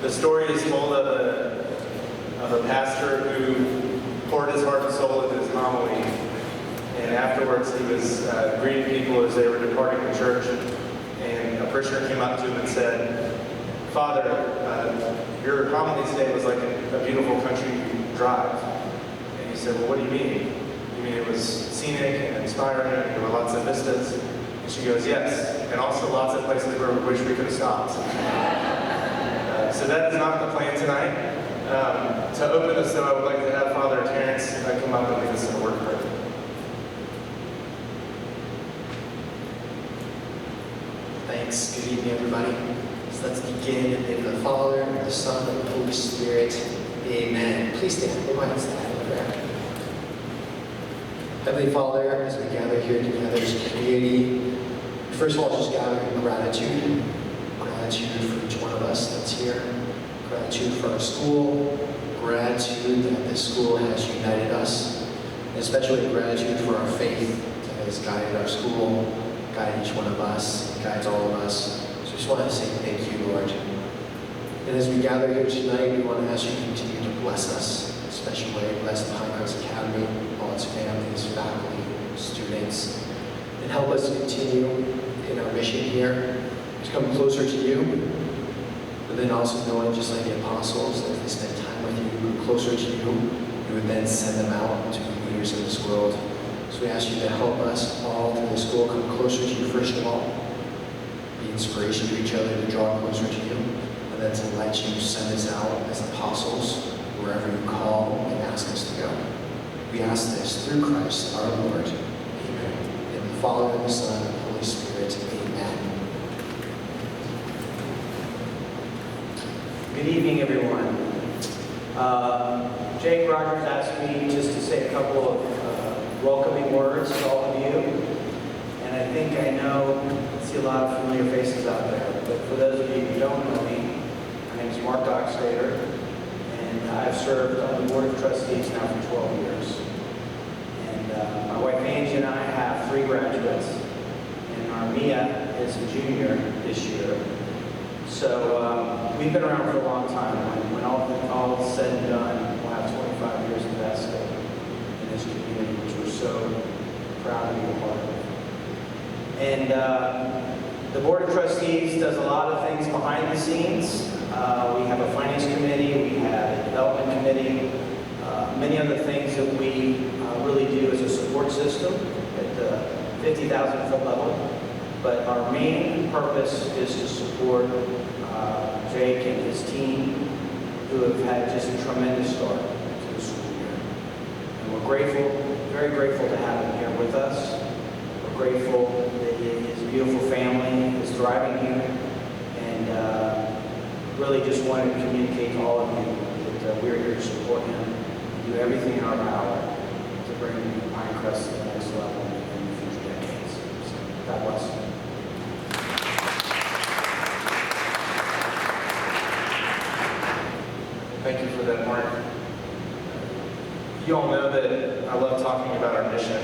The story is told of a pastor who poured his heart and soul into his homily, and afterwards he was greeting people as they were departing the church, and a parishioner came up to him and said, "Father, your homily today was like a beautiful country drive." And he said, "Well, what do you mean? You mean it was scenic and inspiring, and there were lots of vistas?" And she goes, "Yes, and also lots of places where we wish we could have stopped." So that is not the plan tonight. To open this, though, I would like to have Father Terrence come up and lead us in a word of prayer. Thanks. Good evening, everybody. So let's begin in the name of the Father, and the Son, and the Holy Spirit. Amen. Please stand. Go ahead and stand in prayer. Heavenly Father, as we gather here together as a community, first of all, just gather in gratitude. Gratitude for each one of us that's here. Gratitude for our school. Gratitude that this school has united us. And especially gratitude for our faith that has guided our school, guided each one of us, and guides all of us. So I just want to say thank you, Lord. And as we gather here tonight, we want to ask you to continue to bless us, in a special way. Bless the Pinecrest Academy, all its families, faculty, students, and help us continue in our mission here to come closer to you, but then also knowing, just like the apostles, that if they spend time with you, closer to you, you would then send them out to be leaders in this world. So we ask you to help us all through the school come closer to you, first of all, be inspiration to each other to draw closer to you, and then to let you send us out as apostles wherever you call and ask us to go. We ask this through Christ our Lord. Amen. In the Father, and the Son, and the Holy Spirit. Amen. Good evening, everyone. Jake Rodgers asked me just to say a couple of welcoming words to all of you. And I think I see a lot of familiar faces out there. But for those of you who don't know me, my name is Mark Dockstader, and I've served on the Board of Trustees now for 12 years. And my wife Angie and I have 3 graduates, and our Mia is a junior this year. So we've been around for a long time. When all is said and done, we'll have 25 years invested in this community, which we're so proud to be a part of. And the Board of Trustees does a lot of things behind the scenes. We have a finance committee, we have a development committee, many other things that we really do as a support system at the 50,000 foot level. But our main purpose is to support Jake and his team, who have had just a tremendous start to the school year. And we're grateful, very grateful to have him here with us. We're grateful that his beautiful family is thriving here. And really just wanted to communicate to all of you that we're here to support him and do everything in our power to bring Pinecrest to the next level in the future decades. So, God bless you. Thank you for that, Mark. You all know that I love talking about our mission.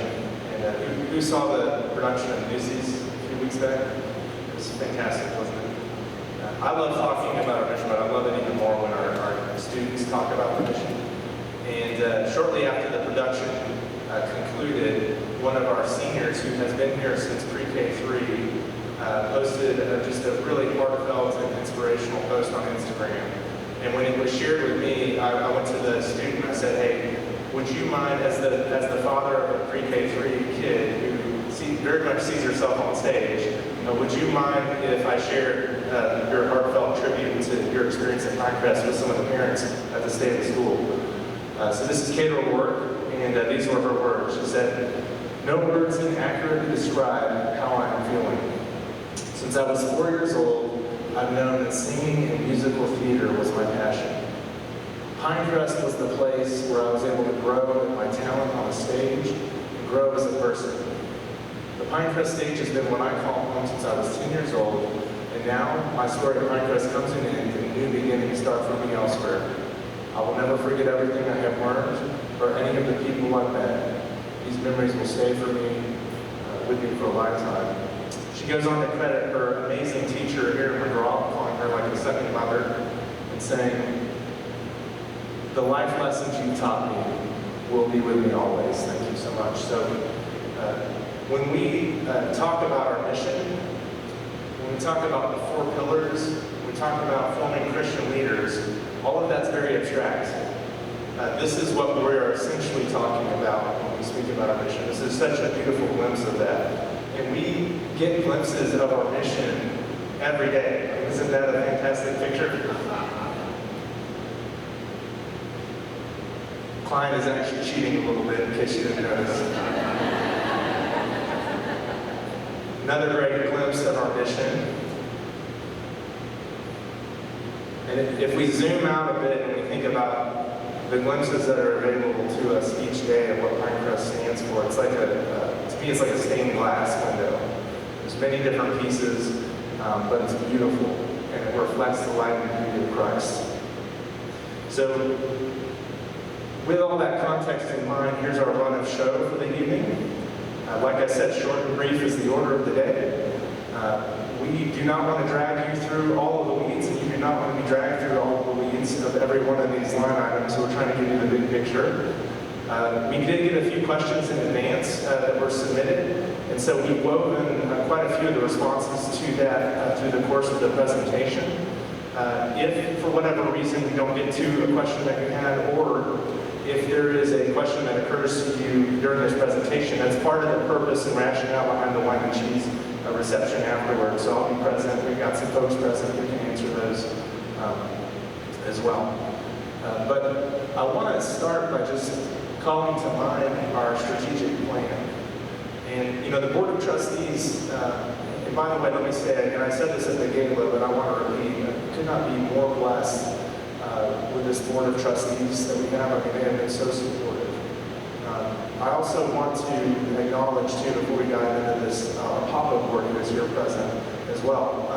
And who saw the production of Newsies a few weeks back? It was fantastic, wasn't it? I love talking about our mission, but I love it even more when our students talk about the mission. And shortly after the production concluded, one of our seniors, who has been here since pre-K3, posted just a really heartfelt and inspirational post on Instagram. And when it was shared with me, I went to the student and I said, "Hey, would you mind, as the father of a pre-K3 kid who very much sees herself on stage, would you mind if I shared your heartfelt tribute to your experience at Pinecrest with some of the parents at the state of the school?" So this is Kate O'Rourke, and these were her words. She said, "No words can accurately describe how I am feeling. Since I was 4 years old, I've known that singing and musical theater was my passion. Pinecrest was the place where I was able to grow my talent on a stage and grow as a person. The Pinecrest stage has been what I call home since I was 10 years old, and now my story at Pinecrest comes to an end and new beginnings start for me elsewhere. I will never forget everything I have learned or any of the people I've met. These memories will stay for me, with me for a lifetime." She goes on to credit her amazing teacher here in McGraw, calling her like a second mother. and saying, the life lessons you taught me will be with me always. Thank you so much. So when we talk about our mission, when we talk about the 4 pillars, when we talk about forming Christian leaders, all of that's very abstract. This is what we're essentially talking about when we speak about our mission. This is such a beautiful glimpse of that. And we get glimpses of our mission every day. Isn't that a fantastic picture? Klein is actually cheating a little bit, in case you didn't notice. Another great glimpse of our mission. And if we zoom out a bit and we think about the glimpses that are available to us each day of what Pinecrest stands for, it's like to me, it's like a stained glass window. There's many different pieces, but it's beautiful, and it reflects the light and beauty of Christ. So, with all that context in mind, here's our run of show for the evening. Like I said, short and brief is the order of the day. We do not want to drag you through all of the weeds, and you do not want to be dragged through all of the weeds of every one of these line items, so we're trying to give you the big picture. We did get a few questions in advance that were submitted, and so we've woven quite a few of the responses to that through the course of the presentation. If, for whatever reason, we don't get to a question that you had, or if there is a question that occurs to you during this presentation, that's part of the purpose and rationale behind the wine and cheese reception afterwards. So I'll be present. We've got some folks present who can answer those as well. But I want to start by just calling to mind our strategic plan. And, you know, the Board of Trustees, and by the way, let me say, and I said this at the gala, but I want to repeat, I could not be more blessed with this Board of Trustees that we have. I mean, they have been so supportive. I also want to acknowledge, too, before we dive into this, our Papa Board who is here present as well.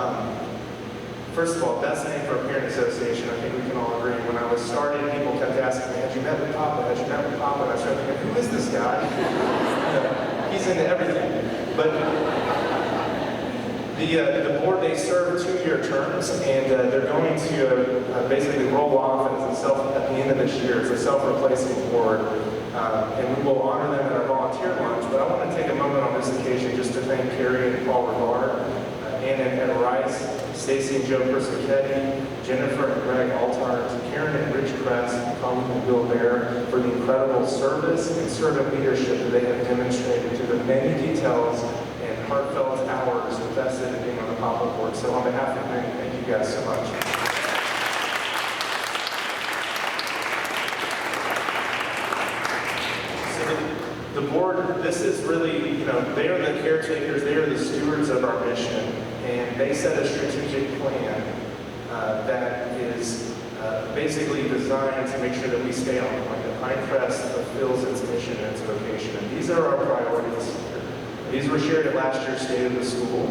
First of all, best name for a parent association, I think we can all agree. When I was starting, people kept asking me, had you met with Papa? Had you met with Papa? And I started thinking, who is this guy? He's into everything. But the board, they serve 2-year terms, and they're going to basically roll off at the end of this year. It's a self-replacing board, and we will honor them at our volunteer lunch. But I want to take a moment on this occasion just to thank Carrie and Paul Rivard, Anna and Ed Rice, Stacy and Joe Persichetti, Jennifer and Greg Altart, Karen and Rich Kress, Colleen and Bill Bear for the incredible service and servant leadership that they have demonstrated to the many details and heartfelt hours invested in being on the Papa Board. So on behalf of them, thank you guys so much. So the board, this is really, you know, they are the caretakers, they are the stewards of our mission, and they set a strategic plan that is basically designed to make sure that we stay on point, that Pinecrest fulfills its mission and its vocation. And these are our priorities. These were shared at last year's State of the School.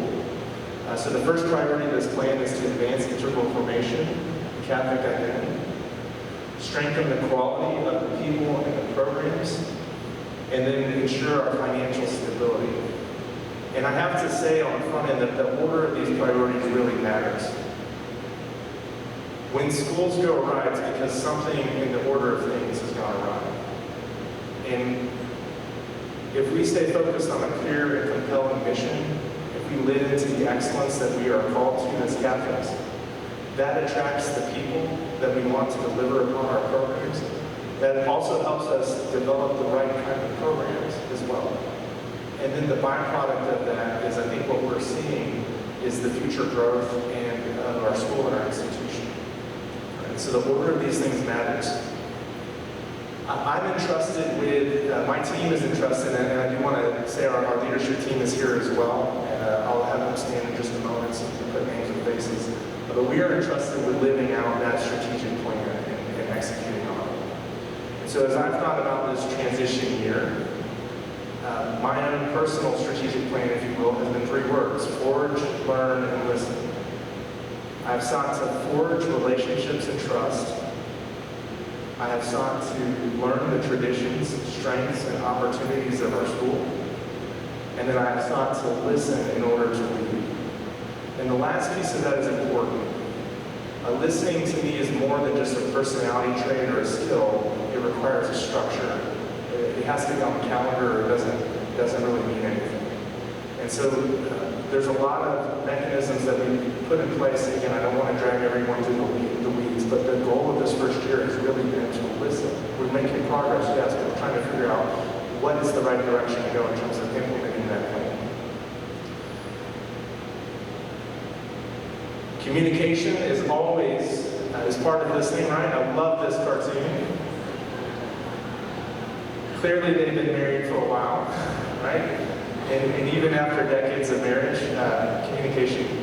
So the first priority of this plan is to advance integral formation, Catholic identity, strengthen the quality of the people and the programs, and then ensure our financial stability. And I have to say on the front end that the order of these priorities really matters. When schools go awry, it's because something in the order of things has gone awry. And if we stay focused on a clear and compelling mission, if we live into the excellence that we are called to as Catholics, that attracts the people that we want to deliver upon our programs. That also helps us develop the right kind of programs as well. And then the byproduct of that is, I think what we're seeing is the future growth of our school and our institution. And so the order of these things matters. I'm entrusted with, my team is entrusted, and I do want to say our leadership team is here as well, and I'll have them stand in just a moment so we can put names and faces. But we are entrusted with living out that strategic plan and executing on it. And so as I've thought about this transition year, my own personal strategic plan, if you will, has been 3 words: forge, learn, and listen. I've sought to forge relationships and trust. I have sought to learn the traditions, strengths, and opportunities of our school. And then I have sought to listen in order to lead. And the last piece of that is important. Listening to me is more than just a personality trait or a skill. It requires a structure. It has to be on the calendar, or it doesn't really mean anything. And so there's a lot of mechanisms that we put in place. Again, I don't want to drag everyone through the weeds, but the goal of this first year has really been to listen. We're making progress, yes, but we're trying to figure out what is the right direction to go in terms of implementing that plan. Communication is always is part of listening, right? I love this cartoon. Clearly, they've been married for a while, right? And even after decades of marriage,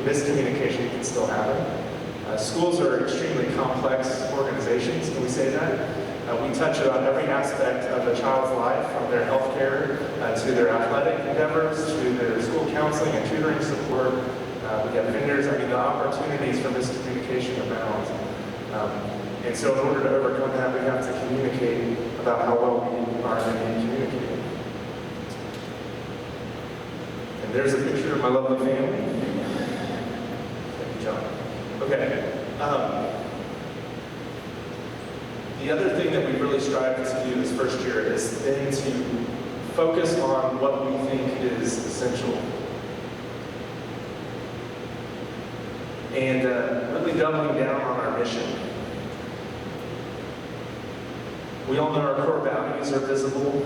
miscommunication can still happen. Schools are extremely complex organizations, can we say that? We touch on every aspect of a child's life, from their health care to their athletic endeavors, to their school counseling and tutoring support. We have vendors. I mean, the opportunities for miscommunication abound. And so in order to overcome that, we have to communicate about how well we are in communicating. And there's a picture of my lovely family. Thank you, John. Okay. The other thing that we really strive to do this first year is then to focus on what we think is essential. And really doubling down on our mission. We all know our core values are visible.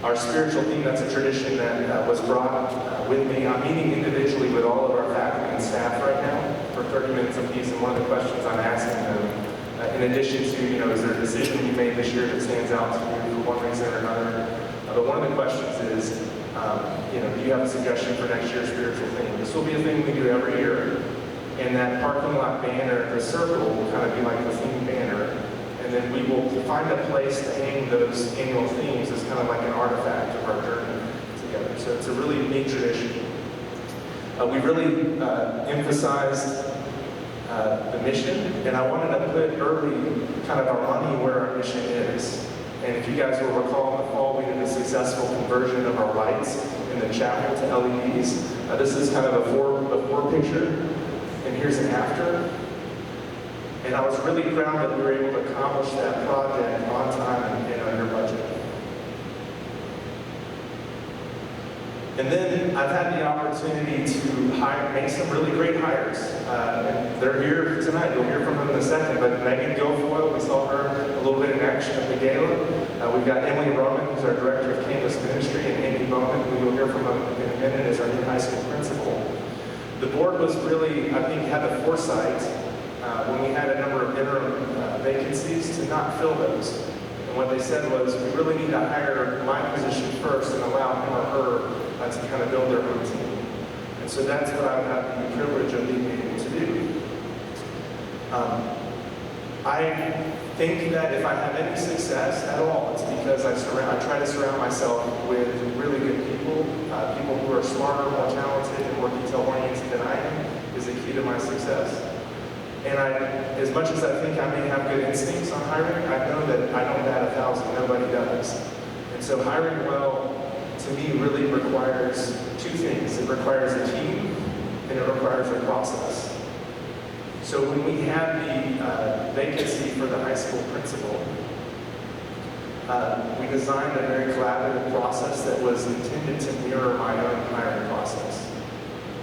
Our spiritual theme, that's a tradition that was brought with me. I'm meeting individually with all of our faculty and staff right now for 30 minutes apiece, and one of the questions I'm asking them, in addition to, is there a decision you made this year that stands out to you for one reason or another? But one of the questions is, do you have a suggestion for next year's spiritual theme? This will be a thing we do every year, and that parking lot banner, the circle, will kind of be like the theme banner. And then we will find a place to hang those annual themes as kind of like an artifact of our journey together. So it's a really neat tradition. We really emphasized the mission, and I wanted to put early kind of our money where our mission is. And if you guys will recall, in the fall we did a successful conversion of our lights in the chapel to LEDs. This is kind of a before picture, and here's an after. And I was really proud that we were able to accomplish that project on time and under budget. And then I've had the opportunity to make some really great hires. And they're here tonight. You'll hear from them in a second. But Megan Guilfoyle, we saw her a little bit in action at the gala. We've got Emily Roman, who's our director of campus ministry, and Amy Bowman, who you'll hear from in a minute, as our new high school principal. The board was really, I think, had the foresight when we had a number of interim vacancies to not fill those. And what they said was, we really need to hire my position first and allow him or her to kind of build their own team. And so that's what I've had the privilege of being able to do. I think that if I have any success at all, it's because I try to surround myself with really good people, people who are smarter, more talented, and more detail-oriented than I am, is the key to my success. And as much as I think I may have good instincts on hiring, I know that I don't bat 1,000, nobody does. And so hiring well, to me, really requires two things. It requires a team, and it requires a process. So when we had the vacancy for the high school principal, we designed a very collaborative process that was intended to mirror my own hiring process.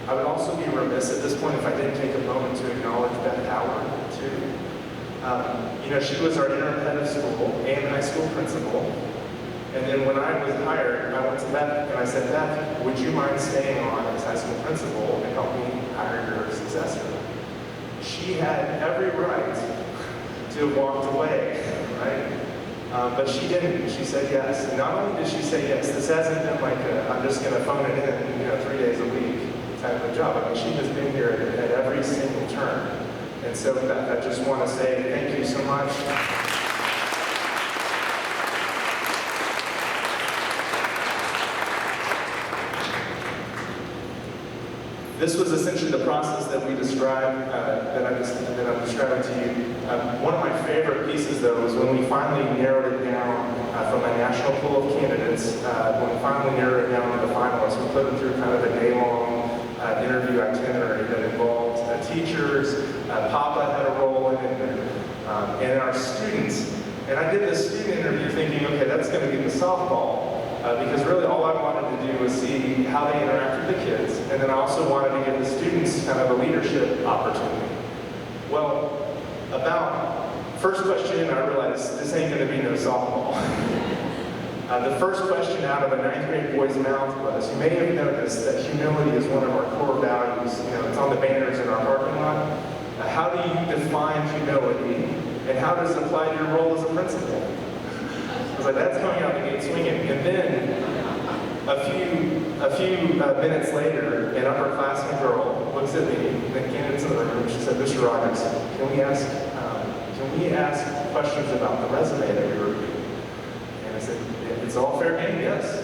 I would also be remiss at this point if I didn't take a moment to acknowledge Beth Howard, too. She was our interim head of school and high school principal. And then when I was hired, I went to Beth and I said, Beth, would you mind staying on as high school principal and help me hire your successor? She had every right to have walked away, right? But she didn't. She said yes. And not only did she say yes, this hasn't been like I'm just going to phone it in, 3 days a week type of job. I mean, she has been here at every single turn. And so Beth, I just want to say thank you so much. This was essentially the process that we described, that I'm describing to you. One of my favorite pieces, though, was when we finally narrowed it down from a national pool of candidates. When we finally narrowed it down to the finalists, we put them through kind of a day-long interview itinerary that involved teachers, Papa had a role in it, and our students. And I did this student interview thinking, okay, that's going to be the softball, because really all I wanted to do was see how they interact with the kids, and then I also wanted to give the students kind of a leadership opportunity. Well, about first question, I realized this ain't going to be no softball. The first question out of a 9th grade boy's mouth was, you may have noticed that humility is one of our core values. You know, it's on the banners in our parking lot. How do you define humility, and how does it apply to your role as a principal? I was like, that's coming out the gate swinging. And then a few minutes later, an upperclassman girl looks at me, the candidates in the room, and she said, Mr. Rodgers, can we ask questions about the resume that we reviewed? And I said, it's all fair game, yes.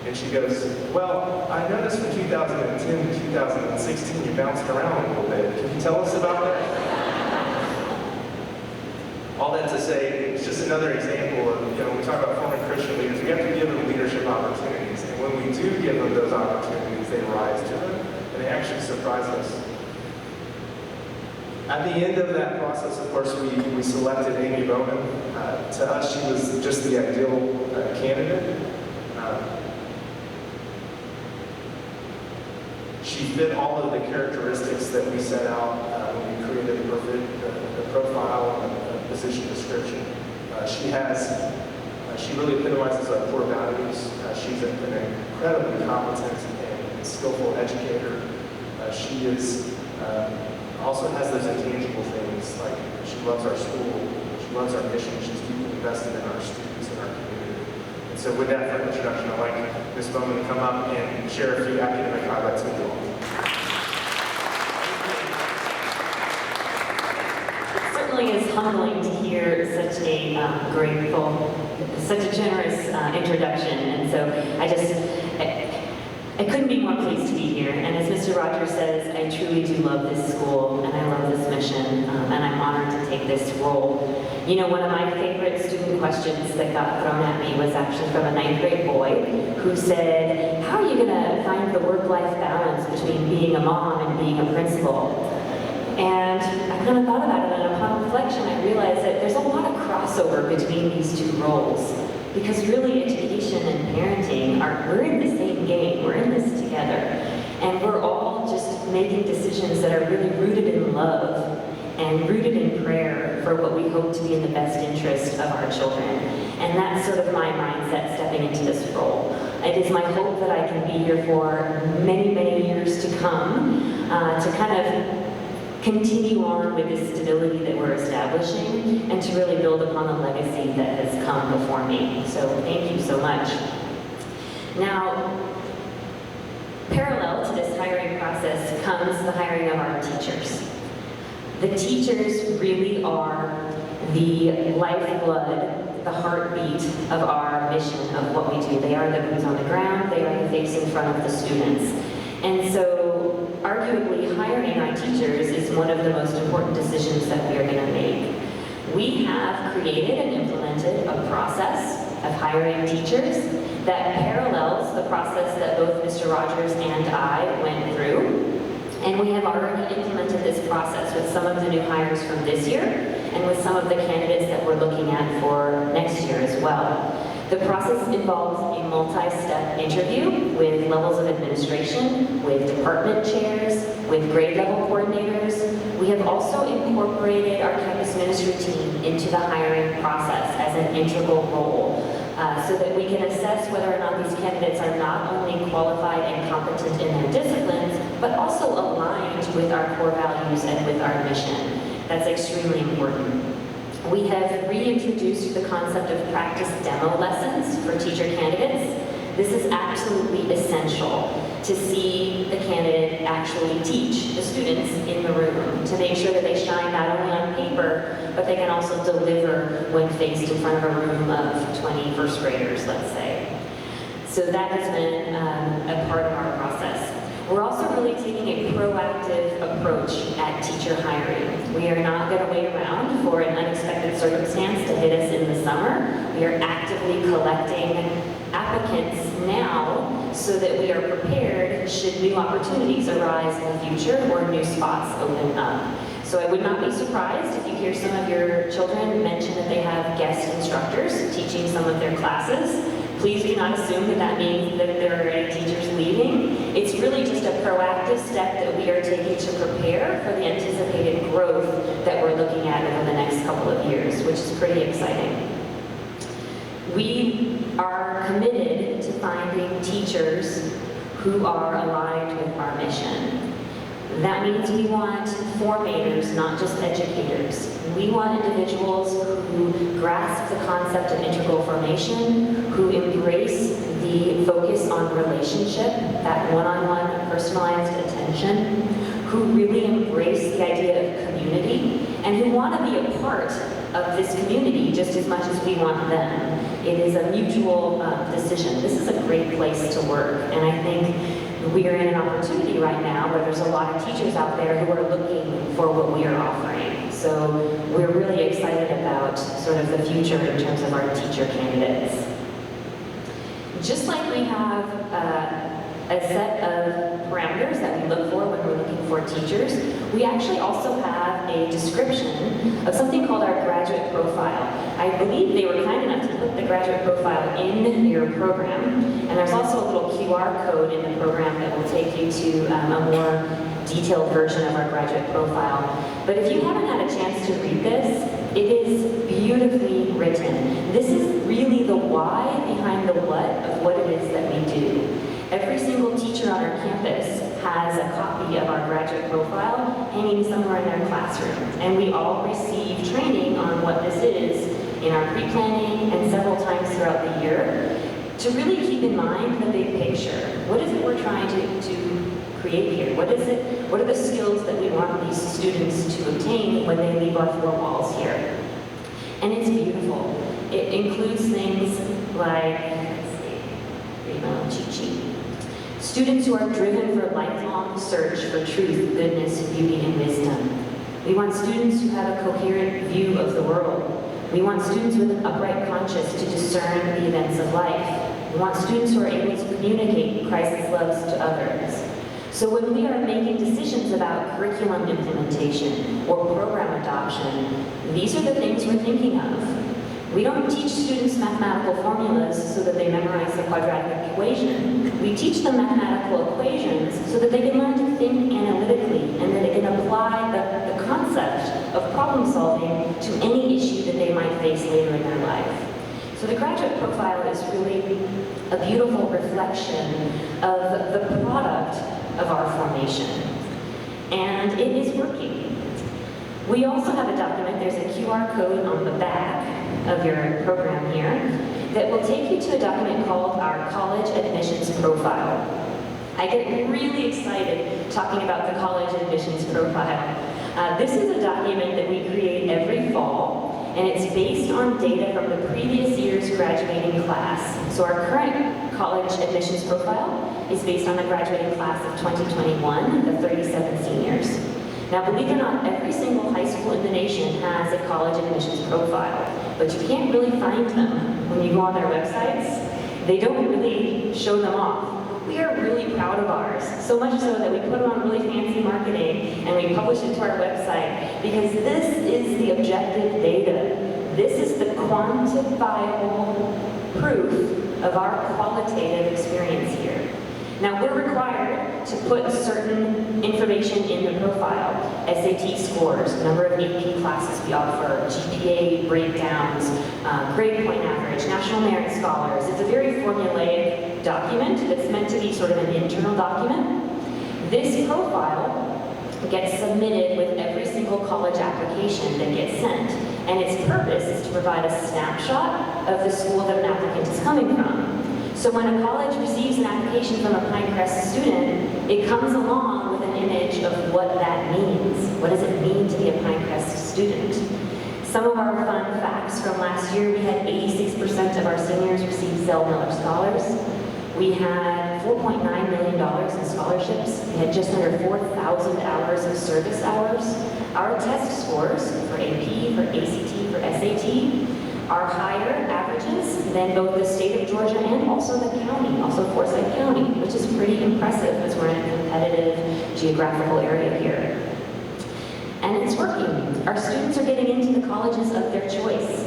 And she goes, well, I noticed from 2010 to 2016 you bounced around a little bit. Can you tell us about that? All that to say, it's just another example of, when we talk about forming Christian leaders, we have to give them leadership opportunities. And when we do give them those opportunities, they rise to them, and they actually surprise us. At the end of that process, of course, we selected Amy Bowman. To us, she was just the ideal candidate. She fit all of the characteristics that we set out when we created the profile and the position description. She really epitomizes our core values. She's an incredibly competent and skillful educator. She also has those intangible things, like she loves our school, she loves our mission, she's deeply invested in our students and our community. And so with that for an introduction, I'd like Ms. Bowman to come up and share a few academic highlights with you all. It certainly is humbling to hear such a grateful, such a generous introduction. And so I couldn't be more pleased to be here. And as Mr. Rodgers says, I truly do love this school, and I love this mission, and I'm honored to take this role. You know, one of my favorite student questions that got thrown at me was actually from a 9th grade boy who said, how are you going to find the work-life balance between being a mom and being a principal? And I kind of thought about it, and upon reflection, I realized that there's a lot of crossover between these two roles. Because really, education and parenting we're in the same game, we're in this together. And we're all just making decisions that are really rooted in love and rooted in prayer for what we hope to be in the best interest of our children. And that's sort of my mindset stepping into this role. It is my hope that I can be here for many, many years to come to kind of continue on with the stability that we're establishing and to really build upon the legacy that has come before me. So thank you so much. Now, parallel to this hiring process comes the hiring of our teachers. The teachers really are the lifeblood, the heartbeat of our mission, of what we do. They are the boots on the ground, they are the face in front of the students. And so, arguably, hiring our teachers is one of the most important decisions that we are going to make. We have created and implemented a process of hiring teachers that parallels the process that both Mr. Rodgers and I went through. And we have already implemented this process with some of the new hires from this year and with some of the candidates that we're looking at for next year as well. The process involves a multi-step interview with levels of administration, with department chairs, with grade level coordinators. We have also incorporated our campus ministry team into the hiring process as an integral role so that we can assess whether or not these candidates are not only qualified and competent in their disciplines, but also aligned with our core values and with our mission. That's extremely important. We have reintroduced the concept of practice demo lessons for teacher candidates. This is absolutely essential to see the candidate actually teach the students in the room, to make sure that they shine not only on paper, but they can also deliver when faced in front of a room of 20 first graders, let's say. So that has been a part of our process. We're also really taking a proactive approach at teacher hiring. We are not going to wait around for an unexpected circumstance to hit us in the summer. We are actively collecting applicants now so that we are prepared should new opportunities arise in the future or new spots open up. So I would not be surprised if you hear some of your children mention that they have guest instructors teaching some of their classes. Please do not assume that that means that there are any teachers leaving. It's really just a proactive step that we are taking to prepare for the anticipated growth that we're looking at over the next couple of years, which is pretty exciting. We are committed to finding teachers who are aligned with our mission. That means we want formators, not just educators. We want individuals who grasp the concept of integral formation, who embrace the focus on relationship, that one-on-one personalized attention, who really embrace the idea of community, and who want to be a part of this community just as much as we want them. It is a mutual decision. This is a great place to work, and I think we are in an opportunity right now where there's a lot of teachers out there who are looking for what we are offering. So we're really excited about sort of the future in terms of our teacher candidates. Just like we have a set of parameters that we look for when we're looking for teachers, we actually also have a description of something called our graduate profile. I believe they were kind enough to put the graduate profile in your program, and there's also a little QR code in the program that will take you to a more detailed version of our graduate profile. But if you haven't had a chance to read this, it is beautifully written. This is really the why behind the what of what it is that we do. Every single teacher on our campus has a copy of our graduate profile hanging somewhere in their classroom. And we all receive training on what this is in our pre-planning and several times throughout the year to really keep in mind the big picture. What is it we're trying to create here? What is it? What are the skills that we want these students to obtain when they leave our four walls here? And it's beautiful. It includes things like, let's see, read my little cheat sheet. Students who are driven for lifelong search for truth, goodness, beauty, and wisdom. We want students who have a coherent view of the world. We want students with an upright conscience to discern the events of life. We want students who are able to communicate Christ's love to others. So when we are making decisions about curriculum implementation or program adoption, these are the things we're thinking of. We don't teach students mathematical formulas so that they memorize the quadratic equation. We teach them mathematical equations so that they can learn to think analytically and that they can apply the concept of problem solving to any issue that they might face later in their life. So the graduate profile is really a beautiful reflection of the product of our formation. And it is working. We also have a document, there's a QR code on the back of your program here that will take you to a document called our College Admissions Profile. I get really excited talking about the College Admissions Profile. This is a document that we create every fall, and it's based on data from the previous year's graduating class. So our current College Admissions Profile is based on the graduating class of 2021, the 37 seniors. Now, believe it or not, every single high school in the nation has a college admissions profile, but you can't really find them when you go on their websites. They don't really show them off. We are really proud of ours, so much so that we put it on really fancy marketing and we publish it to our website because this is the objective data. This is the quantifiable proof of our qualitative experience here. Now, we're required to put certain information in the profile. SAT scores, number of AP classes we offer, GPA breakdowns, grade point average, national merit scholars. It's a very formulaic document that's meant to be sort of an internal document. This profile gets submitted with every single college application that gets sent. And its purpose is to provide a snapshot of the school that an applicant is coming from. So when a college receives an application from a Pinecrest student, it comes along with an image of what that means. What does it mean to be a Pinecrest student? Some of our fun facts from last year, we had 86% of our seniors receive Zell Miller Scholars. We had $4.9 million in scholarships. We had just under 4,000 hours of service hours. Our test scores for AP, for ACT, for SAT are higher averages than both the state of Georgia and also the county, also Forsyth County, which is pretty impressive as we're in a competitive geographical area here. And it's working. Our students are getting into the colleges of their choice.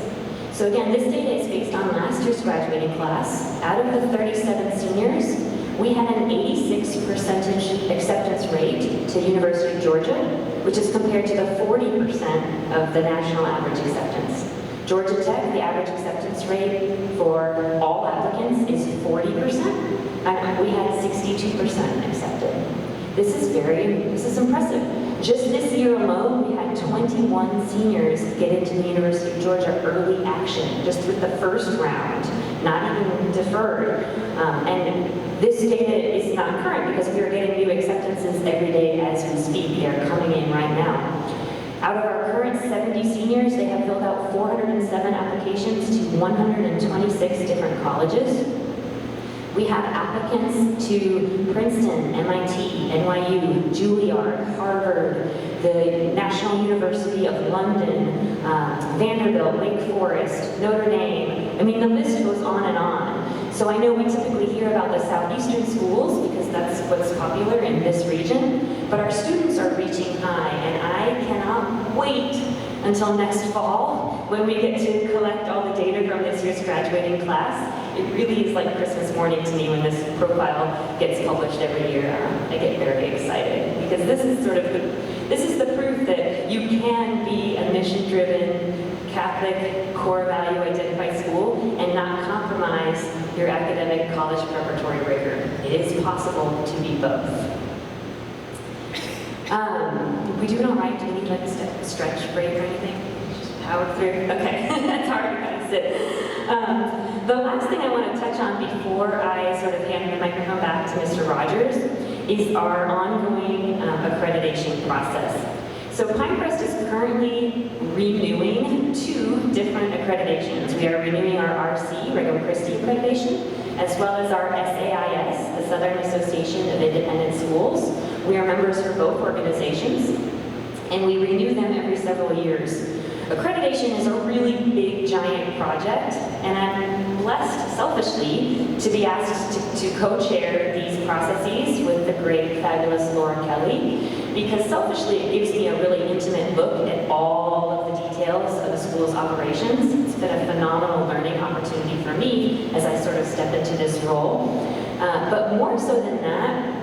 So again, this data is based on last year's graduating class. Out of the 37 seniors, we had an 86% acceptance rate to University of Georgia, which is compared to the 40% of the national average acceptance. Georgia Tech, the average acceptance rate for all applicants is 40%, and we had 62% accepted. This is impressive. Just this year alone, we had 21 seniors get into the University of Georgia early action, just with the first round, not even deferred. And this data is not current because we are getting new acceptances every day as we speak. They are coming in right now. Out of our current 70 seniors, they have filled out 407 applications to 126 different colleges. We have applicants to Princeton, MIT, NYU, Juilliard, Harvard, the National University of London, Vanderbilt, Wake Forest, Notre Dame. I mean, the list goes on and on. So I know we typically hear about the southeastern schools because that's what's popular in this region, but our students are reaching high, and I cannot wait until next fall when we get to collect all the data from this year's graduating class. It really is like Christmas morning to me when this profile gets published every year. I get very excited because this is the proof that you can be a mission-driven, Catholic, core value identified school and not compromise your academic college preparatory rigor. It is possible to be both. We doing all right? Do we need like a stretch break or anything? Just power through? Okay, that's hard to kind of sit. The last thing I want to touch on before I sort of hand the microphone back to Mr. Rodgers is our ongoing accreditation process. So Pinecrest is currently renewing 2 different accreditations. We are renewing our RC, Regnum Christi accreditation, as well as our SAIS, the Southern Association of Independent Schools. We are members for both organizations, and we renew them every several years. Accreditation is a really big, giant project, and I'm blessed, selfishly, to be asked to co-chair these processes with the great, fabulous Lauren Kelly, because selfishly, it gives me a really intimate look at all of the details of the school's operations. It's been a phenomenal learning opportunity for me as I sort of step into this role. But more so than that,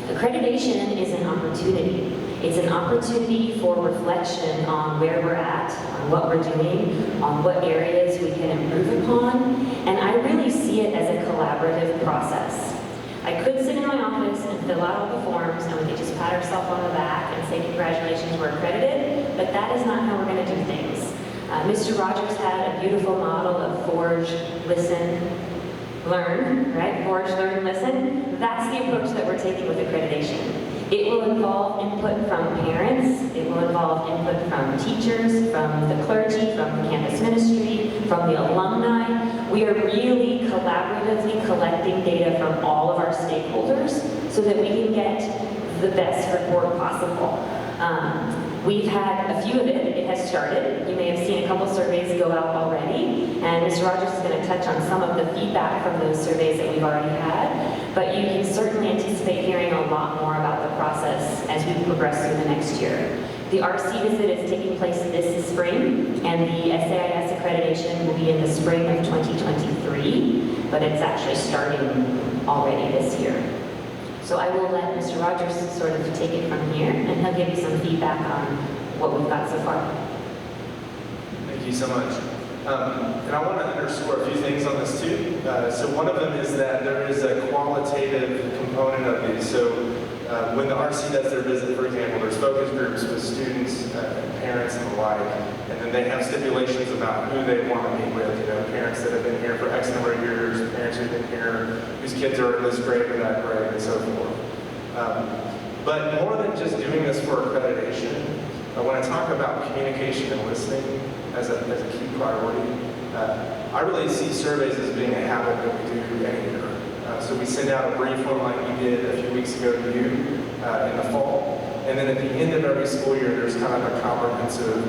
accreditation is an opportunity. It's an opportunity for reflection on where we're at, on what we're doing, on what areas we can improve upon, and I really see it as a collaborative process. I could sit in my office and fill out all the forms and we could just pat ourselves on the back and say congratulations, we're accredited, but that is not how we're going to do things. Mr. Rodgers had a beautiful model of forge, listen, learn, right? Forge, learn, listen. That's the approach that we're taking with accreditation. It will involve input from parents, it will involve input from teachers, from the clergy, from the campus ministry, from the alumni. We are really collaboratively collecting data from all of our stakeholders so that we can get the best report possible. We've had a few of it. It has started. You may have seen a couple surveys go out already, and Mr. Rodgers is going to touch on some of the feedback from those surveys that we've already had, but you can certainly anticipate hearing a lot more about the process as we progress through the next year. The RC visit is taking place this spring, and the SAIS accreditation will be in the spring of 2023, but it's actually starting already this year. So I will let Mr. Rodgers sort of take it from here, and he'll give you some feedback on what we've got so far. Thank you so much. And I want to underscore a few things on this too. So one of them is that there is a qualitative component of these. So when the RC does their visit, for example, there's focus groups with students, parents, and the like, and then they have stipulations about who they want to meet with. You know, parents that have been here for X number of years, parents who've been here, whose kids are in this grade or that grade, and so forth. But more than just doing this for accreditation, when I talk about communication and listening as a key priority, I really see surveys as being a habit that we do any year. So we send out a brief one like we did a few weeks ago to you in the fall. And then at the end of every school year, there's kind of a comprehensive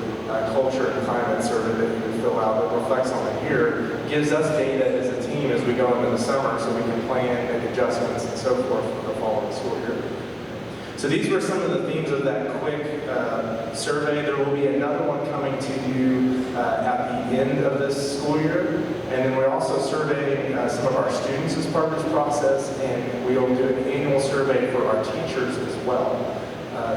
culture and climate survey that you can fill out that reflects on the year, gives us data as a team as we go into the summer so we can plan, make adjustments, and so forth for the following school year. So these were some of the themes of that quick survey. There will be another one coming to you at the end of this school year. And then we're also surveying some of our students as part of this process, and we will do an annual survey for our teachers as well.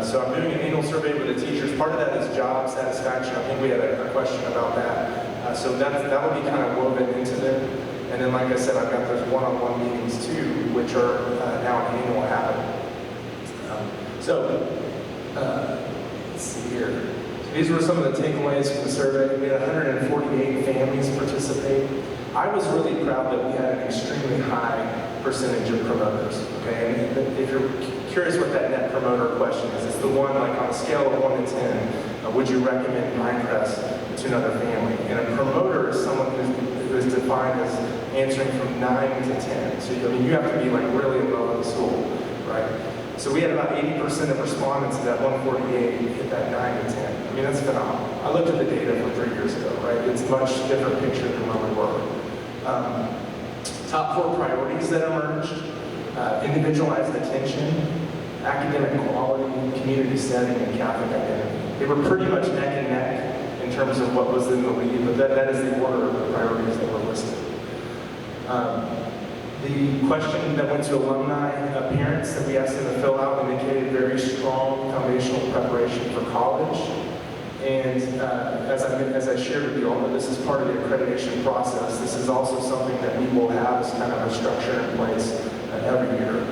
So I'm doing an annual survey with the teachers. Part of that is job satisfaction. I think we had a question about that. So that will be kind of woven into them. And then, like I said, I've got those one-on-one meetings too, which are now an annual habit. Let's see here. So these were some of the takeaways from the survey. We had 148 families participate. I was really proud that we had an extremely high percentage of promoters. Okay, and if you're curious what that net promoter question is, it's the one like on a scale of 1 to 10, would you recommend Pinecrest to another family? And a promoter is someone who is defined as answering from 9 to 10. So you have to be like really in love with the school, right? So we had about 80% of respondents to that 148 hit that 9 to 10. I mean, that's phenomenal. I looked at the data from 3 years ago, right? It's a much different picture than where we were. Top 4 priorities that emerged: individualized attention, academic quality, community setting, and Catholic identity. They were pretty much neck and neck in terms of what was in the lead, but that is the order of the priorities that were listed. The question that went to alumni parents that we asked them to fill out indicated very strong foundational preparation for college. And as I shared with you, although this is part of the accreditation process, this is also something that we will have as kind of a structure in place every year.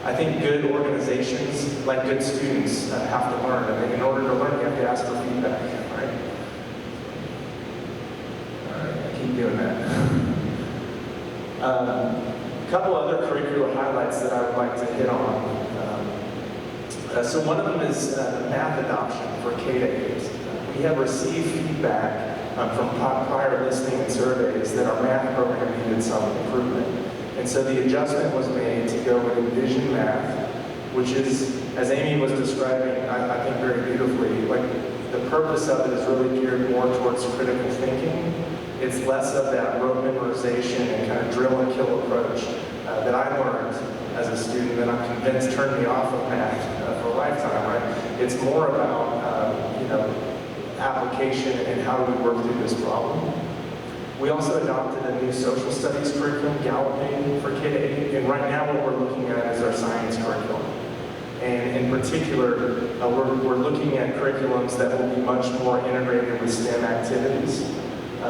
I think good organizations, like good students, have to learn. And in order to learn, you have to ask for feedback, right? All right, I keep doing that. A couple other curricular highlights that I would like to hit on. So one of them is math adoption for K-8. We have received feedback from prior listening and surveys that our math program needed some improvement. And so the adjustment was made to go with Envision Math, which is, as Amy was describing, I think very beautifully, like the purpose of it is really geared more towards critical thinking. It's less of that rote memorization and kind of drill and kill approach that I learned as a student that I'm convinced turned me off of math for a lifetime, right? It's more about, application and how do we work through this problem. We also adopted a new social studies curriculum, galloping for K-8, and right now what we're looking at is our science curriculum. And in particular, we're looking at curriculums that will be much more integrated with STEM activities.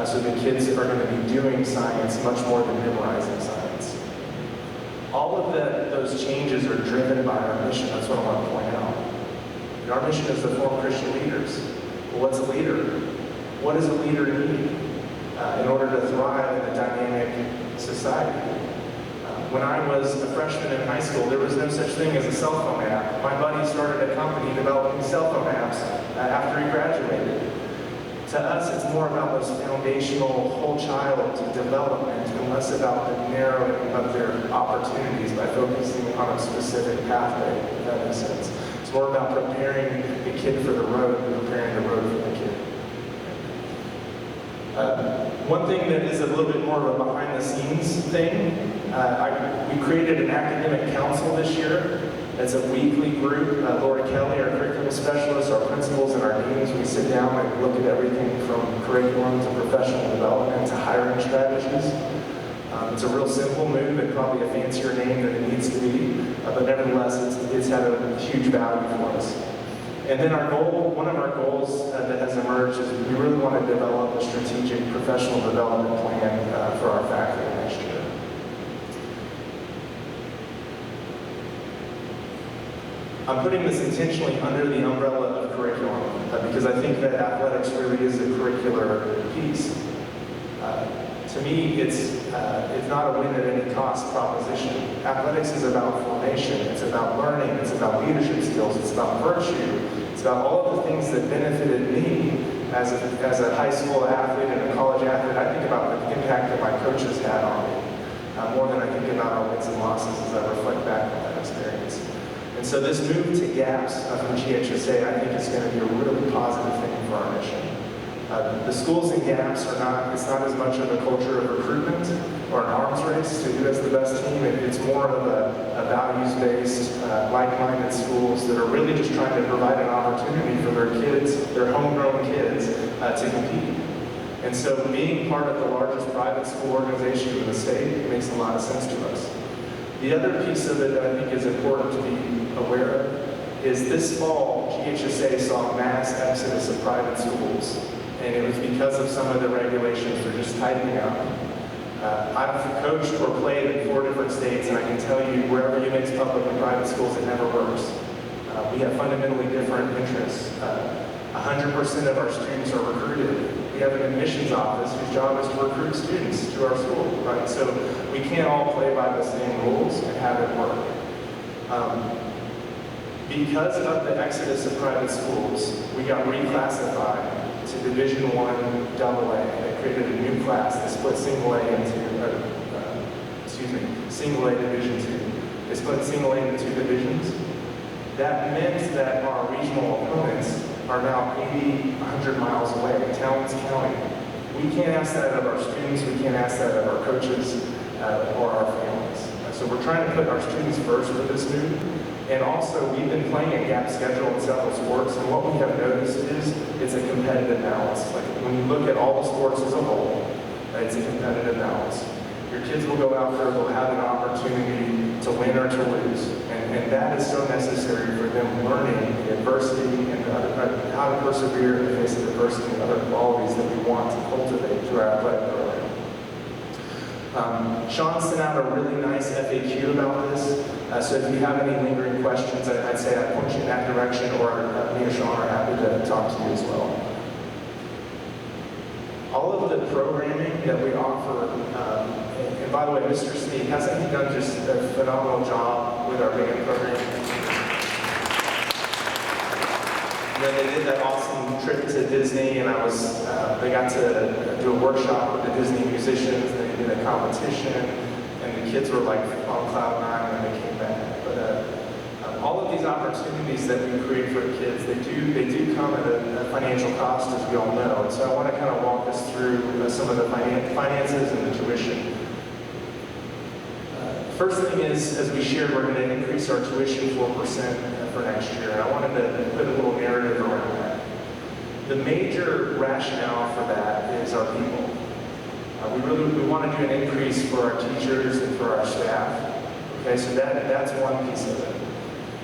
So the kids are going to be doing science much more than memorizing science. All of those changes are driven by our mission. That's what I want to point out. And our mission is to form Christian leaders. Well, what's a leader? What does a leader need in order to thrive in a dynamic society? When I was a freshman in high school, there was no such thing as a cell phone app. My buddy started a company developing cell phone apps after he graduated. To us, it's more about those foundational whole child development and less about the narrowing of their opportunities by focusing on a specific pathway, if that makes sense. It's more about preparing the kid for the road than preparing the road for the kid. One thing that is a little bit more of a behind-the-scenes thing, we created an academic council this year. It's a weekly group. Laura Kelly, our curriculum specialist, our principals, and our deans, we sit down and look at everything from curriculum to professional development to hiring strategies. It's a real simple move and probably a fancier name than it needs to be, but nevertheless, it's had a huge value for us. And then one of our goals that has emerged is we really want to develop a strategic professional development plan for our faculty next year. I'm putting this intentionally under the umbrella of curriculum because I think that athletics really is a curricular piece. To me, it's not a win at any cost proposition. Athletics is about formation, it's about learning, it's about leadership skills, it's about virtue, it's about all of the things that benefited me as a high school athlete and a college athlete. I think about the impact that my coaches had on me. more than I think about our wins and losses as I reflect back on that experience. And so this move to GAPS from GHSA, I think, is going to be a really positive thing for our mission. The schools in GAPS it's not as much of a culture of recruitment or an arms race to who has the best team. It's more of a values-based, like-minded schools that are really just trying to provide an opportunity for their kids, their homegrown kids, to compete. And so being part of the largest private school organization in the state makes a lot of sense to us. The other piece of it that I think is important to be aware of is this fall, GHSA saw a mass exodus of private schools. And it was because of some of the regulations they're just tightening up. I've coached or played in 4 different states, and I can tell you, wherever you mix public and private schools, it never works. We have fundamentally different interests. 100% of our students are recruited. We have an admissions office whose job is to recruit students to our school, right? So we can't all play by the same rules and have it work. Because of the exodus of private schools, we got reclassified to Division I AA. They created a new class that split single A into, single A Division II. They split single A into 2 divisions. That meant that our regional opponents are now 80, 100 miles away, Towns County. We can't ask that of our students, we can't ask that of our coaches or our families. So we're trying to put our students first with this move. And also, we've been playing a gap schedule in several sports, and what we have noticed is it's a competitive balance. Like when you look at all the sports as a whole, it's a competitive balance. Your kids will go out there, they'll have an opportunity to win or to lose. And that is so necessary for them learning the adversity and how to persevere in the face of adversity and other qualities that we want to cultivate through our athletic program. Sean sent out a really nice FAQ about this. So if you have any lingering questions, I'd say I'd point you in that direction, or me or Sean are happy to talk to you as well. All of the programming that we offer, and by the way, Mr. Sneed, hasn't he done just a phenomenal job with our band program? And then they did that awesome trip to Disney, and they got to do a workshop with the Disney musicians, and they did a competition, and the kids were like on cloud 9 when they came back. But all of these opportunities that we create for kids, they do come at a financial cost, as we all know. And so I want to kind of walk us through some of the finances and the tuition. First thing is, as we shared, we're going to increase our tuition 4% for next year. And I wanted to put a little narrative around that. The major rationale for that is our people. We want to do an increase for our teachers and for our staff. Okay, so that's one piece of it.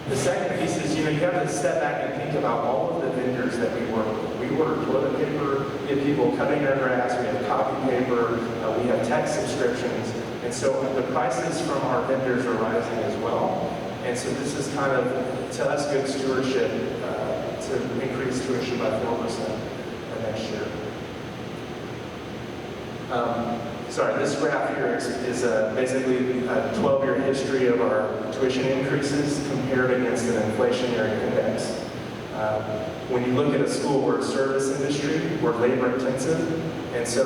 The second piece is, you have to step back and think about all of the vendors that we work with. We order toilet paper, we have people cutting their grass, we have copy paper, we have text subscriptions. And so the prices from our vendors are rising as well. And so this is kind of, to us, good stewardship to increase tuition by 4% next year. This graph here is basically a 12-year history of our tuition increases compared against an inflationary index. When you look at a school, we're a service industry, we're labor intensive, and so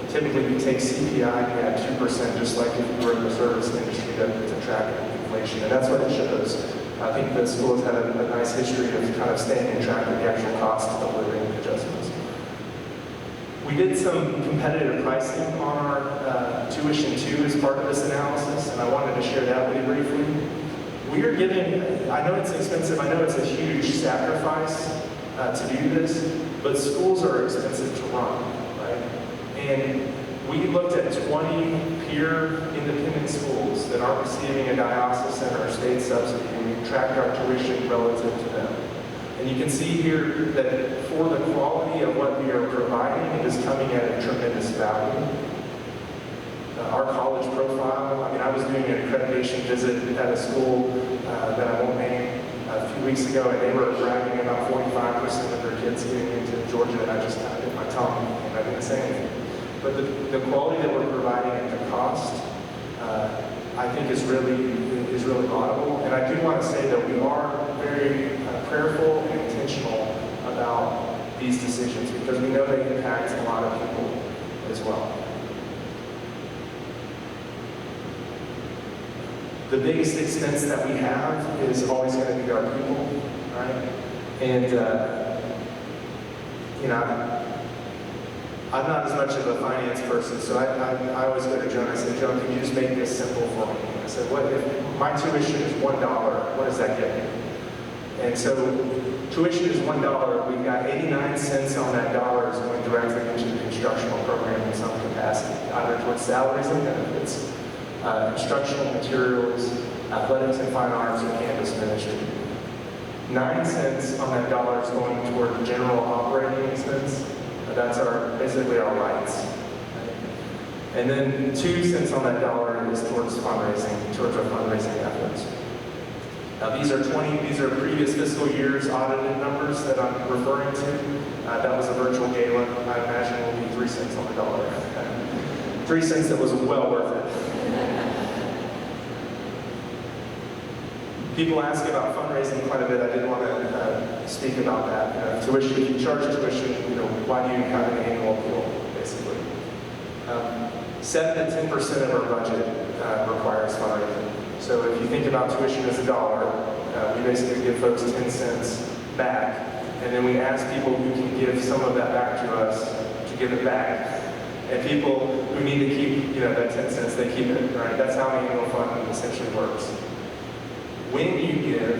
typically we take CPI and we add 2%, just like if you were in the service industry to track inflation, and that's what it shows. I think the school has had a nice history of kind of staying in track of the actual cost of living adjustments. We did some competitive pricing on our tuition too as part of this analysis, and I wanted to share that with you briefly. We are giving, I know it's expensive, I know it's a huge sacrifice to do this, but schools are expensive to run, right? And we looked at 20 peer independent schools that aren't receiving a diocesan or state subsidy, and we tracked our tuition relative to them. And you can see here that for the quality of what we are providing, it is coming at a tremendous value. Our college profile, I was doing an accreditation visit at a school that I won't name a few weeks ago, and they were bragging about 45% of their kids getting into Georgia, and I just kind of bit my tongue, and I didn't say anything. But the quality that we're providing at the cost, I think is really laudable. And I do want to say that we are very prayerful and intentional about these decisions, because we know they impact a lot of people as well. The biggest expense that we have is always going to be our people, right? And, you know, I'm not as much of a finance person, so I always go to Joan. I said, Joan, can you just make this simple for me? I said, what if my tuition is $1? What does that get me? And so tuition is $1. We've got 89 cents on that dollar is going directly into the instructional program in some capacity, either towards salaries and benefits, instructional materials, athletics and fine arts, and campus ministry. 9 cents on that dollar is going toward general operating expense. That's basically our rights. And then 2 cents on that dollar is towards fundraising, towards our fundraising efforts. Now these are previous fiscal years audited numbers that I'm referring to. That was a virtual gala. I imagine it will be 3 cents on the dollar. 3 cents that was well worth it. People ask about fundraising quite a bit. I did want to speak about that. Tuition, if you charge tuition, why do you have an annual appeal, basically? 7 to 10% of our budget requires fundraising. So if you think about tuition as $1, we basically give folks 10 cents back, and then we ask people who can give some of that back to us to give it back. And people who need to keep, that 10 cents, they keep it, right? That's how the annual fund essentially works. When you give,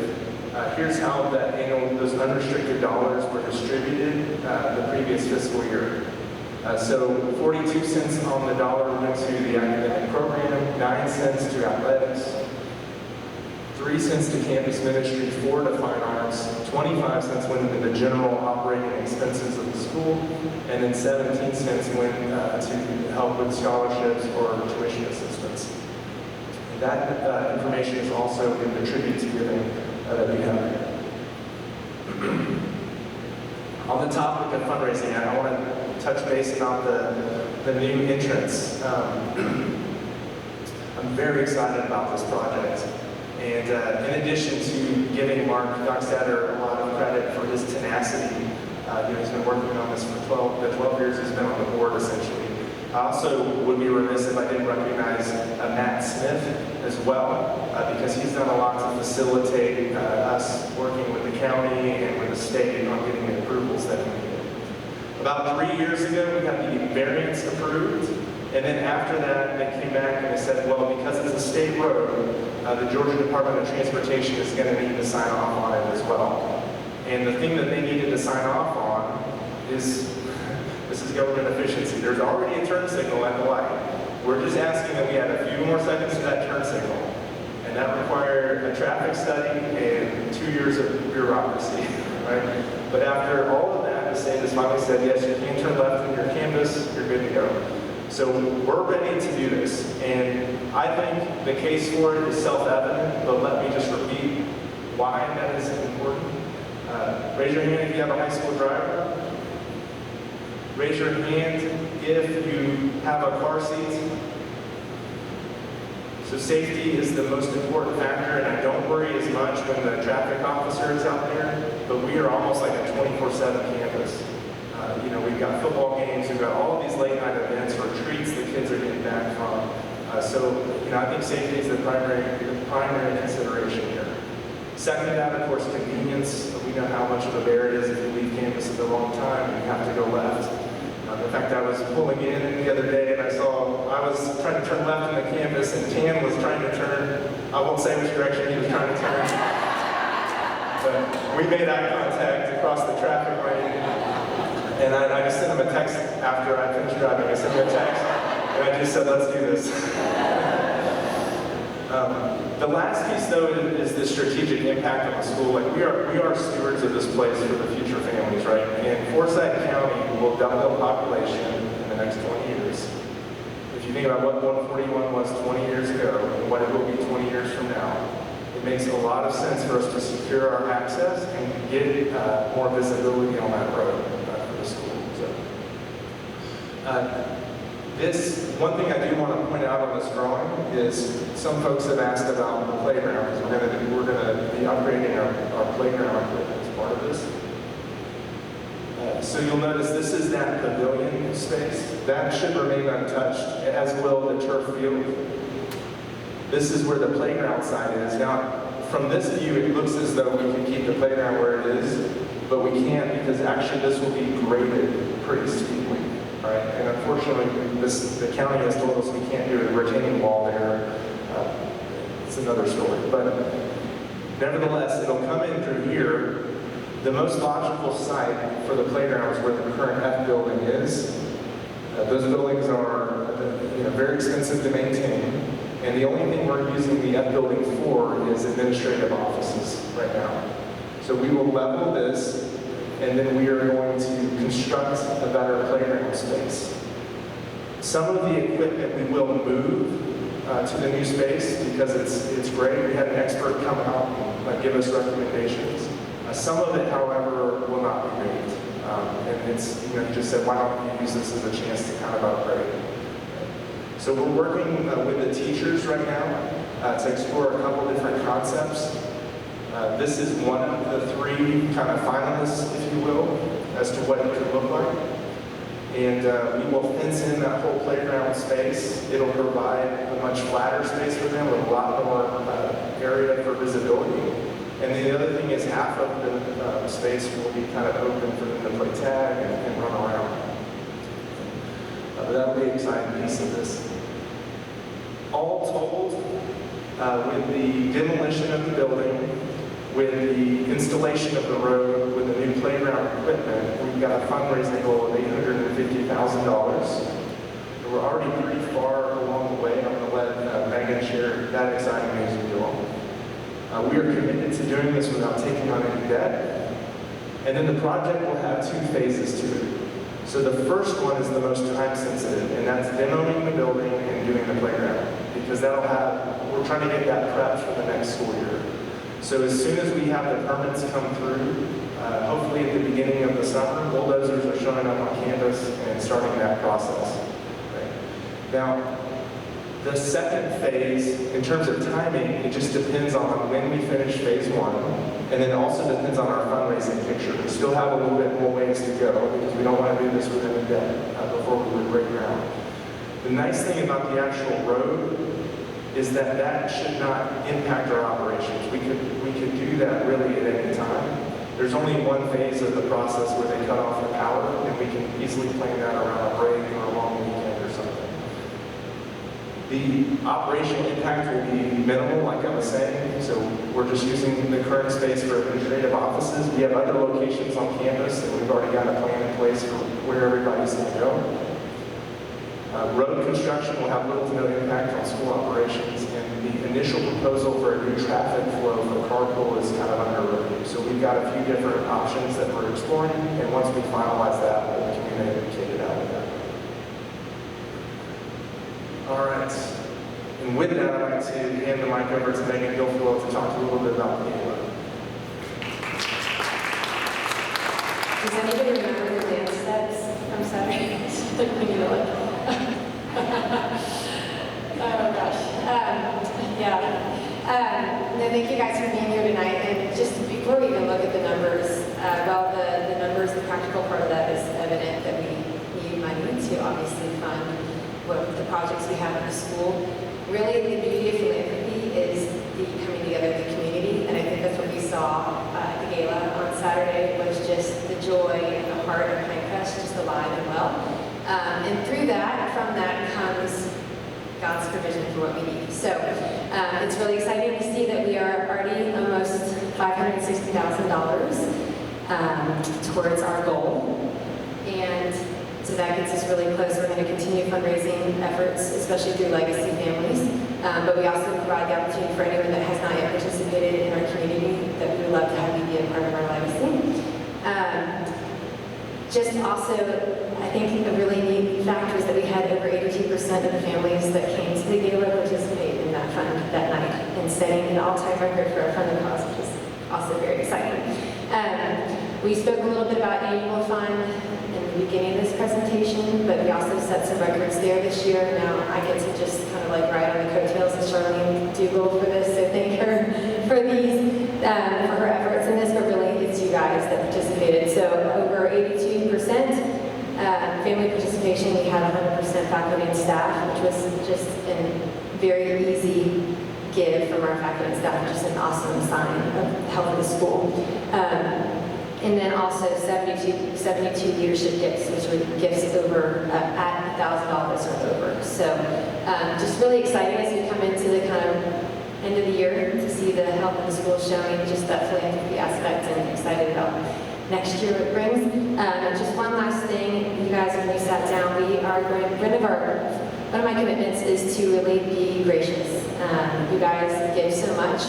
here's how those unrestricted dollars were distributed the previous fiscal year. So 42 cents on the dollar went to the academic program, 9 cents to athletics, 3 cents to campus ministry, 4 to fine arts, 25 cents went into the general operating expenses of the school, and then 17 cents went to help with scholarships or tuition assistance. That information is also in the tribute to giving that we have here. On the topic of fundraising, I want to touch base about the new entrance. I'm very excited about this project. And in addition to giving Mark Dockstader a lot of credit for his tenacity, he's been working on this for 12 years he's been on the board, essentially. I also would be remiss if I didn't recognize Matt Smith as well, because he's done a lot to facilitate us working with the county and with the state on getting the approvals that we needed. About 3 years ago, we got the variance approved, and then after that, they came back and they said, well, because it's a state road, the Georgia Department of Transportation is going to need to sign off on it as well. And the thing that they needed to sign off on is, this is government efficiency. There's already a turn signal at the light. We're just asking that we add a few more seconds to that turn signal. And that required a traffic study and 2 years of bureaucracy, right? But after all of that, the state has finally said, yes, you can turn left on your campus, you're good to go. So we're ready to do this. And I think the case for it is self-evident, but let me just repeat why that is important. Raise your hand if you have a high school driver. Raise your hand if you have a car seat. So safety is the most important factor, and I don't worry as much when the traffic officer is out there, but we are almost like a 24/7 campus. We've got football games, we've got all of these late night events, retreats the kids are getting back from. I think safety is the primary consideration here. Second to that, of course, convenience. We know how much of a bear it is if you leave campus at the wrong time and you have to go left. In fact, I was pulling in the other day and I was trying to turn left on the campus and Tan was trying to turn, I won't say which direction he was trying to turn, but we made eye contact across the traffic lane. And I just sent him a text after I finished driving. I sent him a text and I just said, let's do this. The last piece, though, is the strategic impact on the school. Like we are stewards of this place for the future families, right? And Forsyth County will double population in the next 20 years. If you think about what 141 was 20 years ago and what it will be 20 years from now, it makes a lot of sense for us to secure our access and get more visibility on that road for the school. This one thing I do want to point out on this drawing is some folks have asked about the playground, because we're going to be upgrading our playground equipment as part of this. So you'll notice this is that pavilion space. That should remain untouched, as will the turf field. This is where the playground side is. Now, from this view, it looks as though we can keep the playground where it is, but we can't because actually this will be graded pretty steeply, right? And unfortunately, the county has told us we can't do a retaining wall there. It's another story, but nevertheless, it'll come in through here. The most logical site for the playground is where the current F building is. Those buildings are very expensive to maintain. And the only thing we're using the F building for is administrative offices right now. So we will level this, and then we are going to construct a better playground space. Some of the equipment we will move to the new space because it's great. We had an expert come out and give us recommendations. Some of it, however, will not be moved. And it's, he just said, why don't you use this as a chance to kind of upgrade? So we're working with the teachers right now to explore a couple different concepts. This is one of the three kind of finalists, if you will, as to what it could look like. And we will fence in that whole playground space. It'll provide a much flatter space for them with a lot more area for visibility. And the other thing is half of the space will be kind of open for them to play tag and run around. But that'll be an exciting piece of this. All told, with the demolition of the building, with the installation of the road, with the new playground equipment, we've got a fundraising goal of $850,000. We're already pretty far along the way. I'm going to let Megan share that exciting news with you all. We are committed to doing this without taking on any debt. And then the project will have two phases to it. So the first one is the most time sensitive, and that's demoing the building and doing the playground. Because we're trying to get that prepped for the next school year. So as soon as we have the permits come through, hopefully at the beginning of the summer, bulldozers are showing up on campus and starting that process. Right? Now, the second phase, in terms of timing, it just depends on when we finish phase one, and then also depends on our fundraising picture. We still have a little bit more ways to go because we don't want to do this within a day before we would break ground. The nice thing about the actual road is that that should not impact our operations. We could do that really at any time. There's only one phase of the process where they cut off the power, and we can easily plan that around a break or a long weekend or something. The operational impact will be minimal, like I was saying, so we're just using the current space for administrative offices. We have other locations on campus, and we've already got a plan in place for where everybody's going to go. Road construction will have little to no impact on school operations, and the initial proposal for a new traffic flow for carpool is kind of under review. So we've got a few different options that we're exploring, and once we finalize that, we'll communicate it out with them. All right, and with that, I'd like to hand the mic over to Megan Gilfield to talk a little bit about the gala. Does anybody remember the dance steps from Saturday? Oh gosh. No, thank you guys for being here tonight. And just before we even look at the numbers, the numbers, the practical part of that is evident that we need money to obviously fund the projects we have in the school. Really, the beauty of philanthropy is the coming together of the community, and I think that's what we saw at the gala on Saturday was just the joy and the heart of Pinecrest just alive and well. And through that, from that comes God's provision for what we need. So it's really exciting to see that we are already almost $560,000 towards our goal. And so that gets us really close. We're going to continue fundraising efforts, especially through legacy families. But we also provide the opportunity for anyone that has not yet participated in our community that we would love to have you be a part of our legacy. Just also, I think a really neat fact was that we had over 82% of the families that came to the gala participate in that fund that night and setting an all-time record for a fund of cause, which is also very exciting. We spoke a little bit about annual fund in the beginning of this presentation, but we also set some records there this year. Now I get to just kind of like ride on the coattails of Charlene Dougal for this, so thank her for her efforts in this, but really it's you guys that participated. So over 82% family participation, we had 100% faculty and staff, which was just an very easy give from our faculty and staff, just an awesome sign of helping the school. And then also 72 leadership gifts, which were gifts over at $1,000 or over. So just really exciting as we come into the kind of end of the year to see the help in the school showing just that philanthropy aspect, and excited about next year it brings. Just one last thing, you guys, when we sat down, we are going, one of my commitments is to really be gracious. You guys give so much,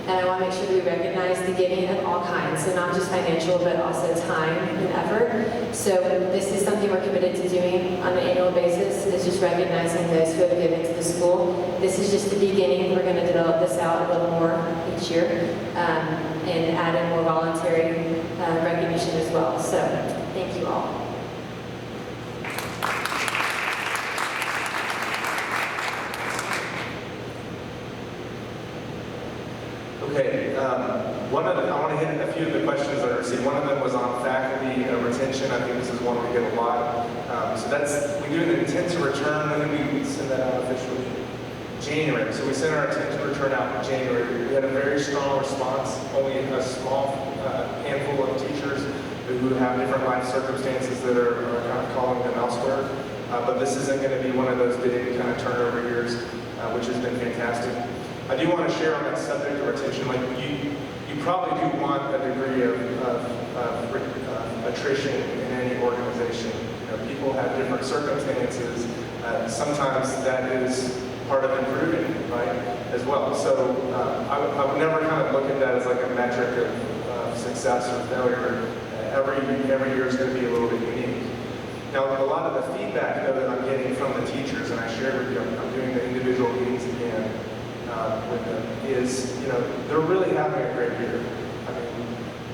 and I want to make sure we recognize the giving of all kinds, so not just financial, but also time and effort. So this is something we're committed to doing on an annual basis, is just recognizing those who have given to the school. This is just the beginning. We're going to develop this out a little more each year, and add in more voluntary recognition as well. So thank you all. Okay, I want to hit a few of the questions that I received. One of them was on faculty retention. I think this is one we get a lot. We do an intent to return. When did we send that out officially? January. So we sent our intent to return out in January. We had a very strong response. Only a small handful of teachers who have different life circumstances that are kind of calling them elsewhere. But this isn't going to be one of those big kind of turnover years, which has been fantastic. I do want to share on that subject of retention. Like you probably do want a degree of attrition in any organization. You know, people have different circumstances. Sometimes that is part of improving, right, as well. So I would never kind of look at that as like a metric of success or failure. Every year is going to be a little bit unique. Now, a lot of the feedback though that I'm getting from the teachers, and I shared with you, I'm doing the individual meetings again with them, is, you know, they're really having a great year. I mean,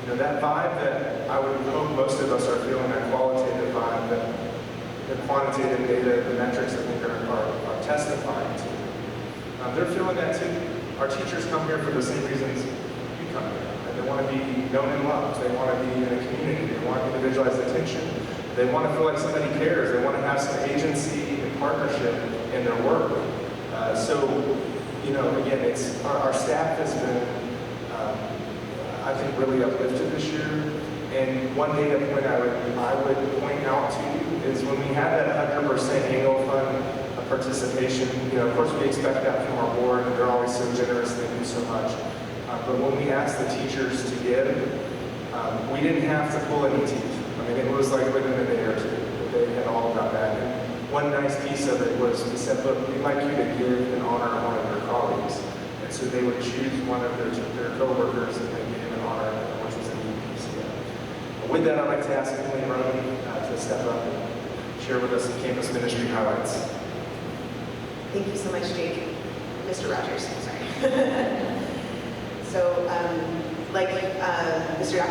you know, that vibe that I would hope most of us are feeling, that qualitative vibe, that the quantitative data, the metrics I think are testifying to. They're feeling that too. Our teachers come here for the same reasons you come here. They want to be known and loved. They want to be in a community. They want individualized attention. They want to feel like somebody cares. They want to have some agency and partnership in their work. So, you know, again, it's our staff has been, I think, really uplifted this year. And one data point I would point out to you is when we have that 100% annual fund participation. You know, of course, we expect that from our board, and they're always so generous. They do so much. But when we asked the teachers to give, we didn't have to pull any teeth. I mean, it was like within a day or two that they had all got back. And one nice piece of it was we said, look, we'd like you to give in honor of one of your colleagues. And so they would choose one of their coworkers and they gave in honor of them, which was a neat piece of that. With that, I'd like to ask Emily and Roman to step up and share with us some campus ministry highlights. Thank you so much, Jake. Mr. Rodgers, I'm sorry. So, like Mr.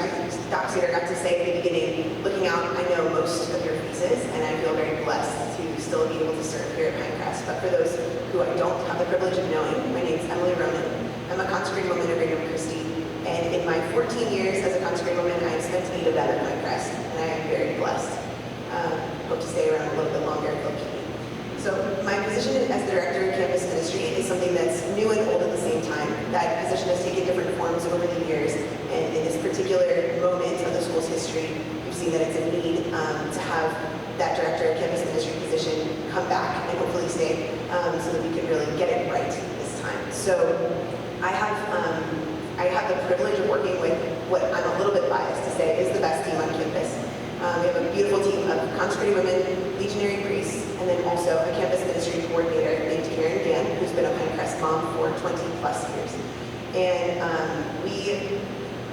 Doxeter got to say at the beginning, looking out, I know most of your faces, and I feel very blessed to still be able to serve here at Pinecrest. But for those who I don't have the privilege of knowing, my name is Emily Roman. I'm a consecrated woman of Greater Christie, and in my 14 years as a consecrated woman, I have spent 8 of that at Pinecrest, and I am very blessed. Hope to stay around a little bit longer if they'll keep me. So my position as Director of Campus Ministry is something that's new and old at the same time. That position has taken different forms over the years, and in this particular moment of the school's history, we've seen that it's a need to have that Director of Campus Ministry position come back and hopefully stay so that we can really get it right this time. So I have the privilege of working with what I'm a little bit biased to say is the best team on campus. We have a beautiful team of consecrated women, legionary priests, and then also a campus ministry coordinator named Karen Dan, who's been a Pinecrest mom for 20 plus years. And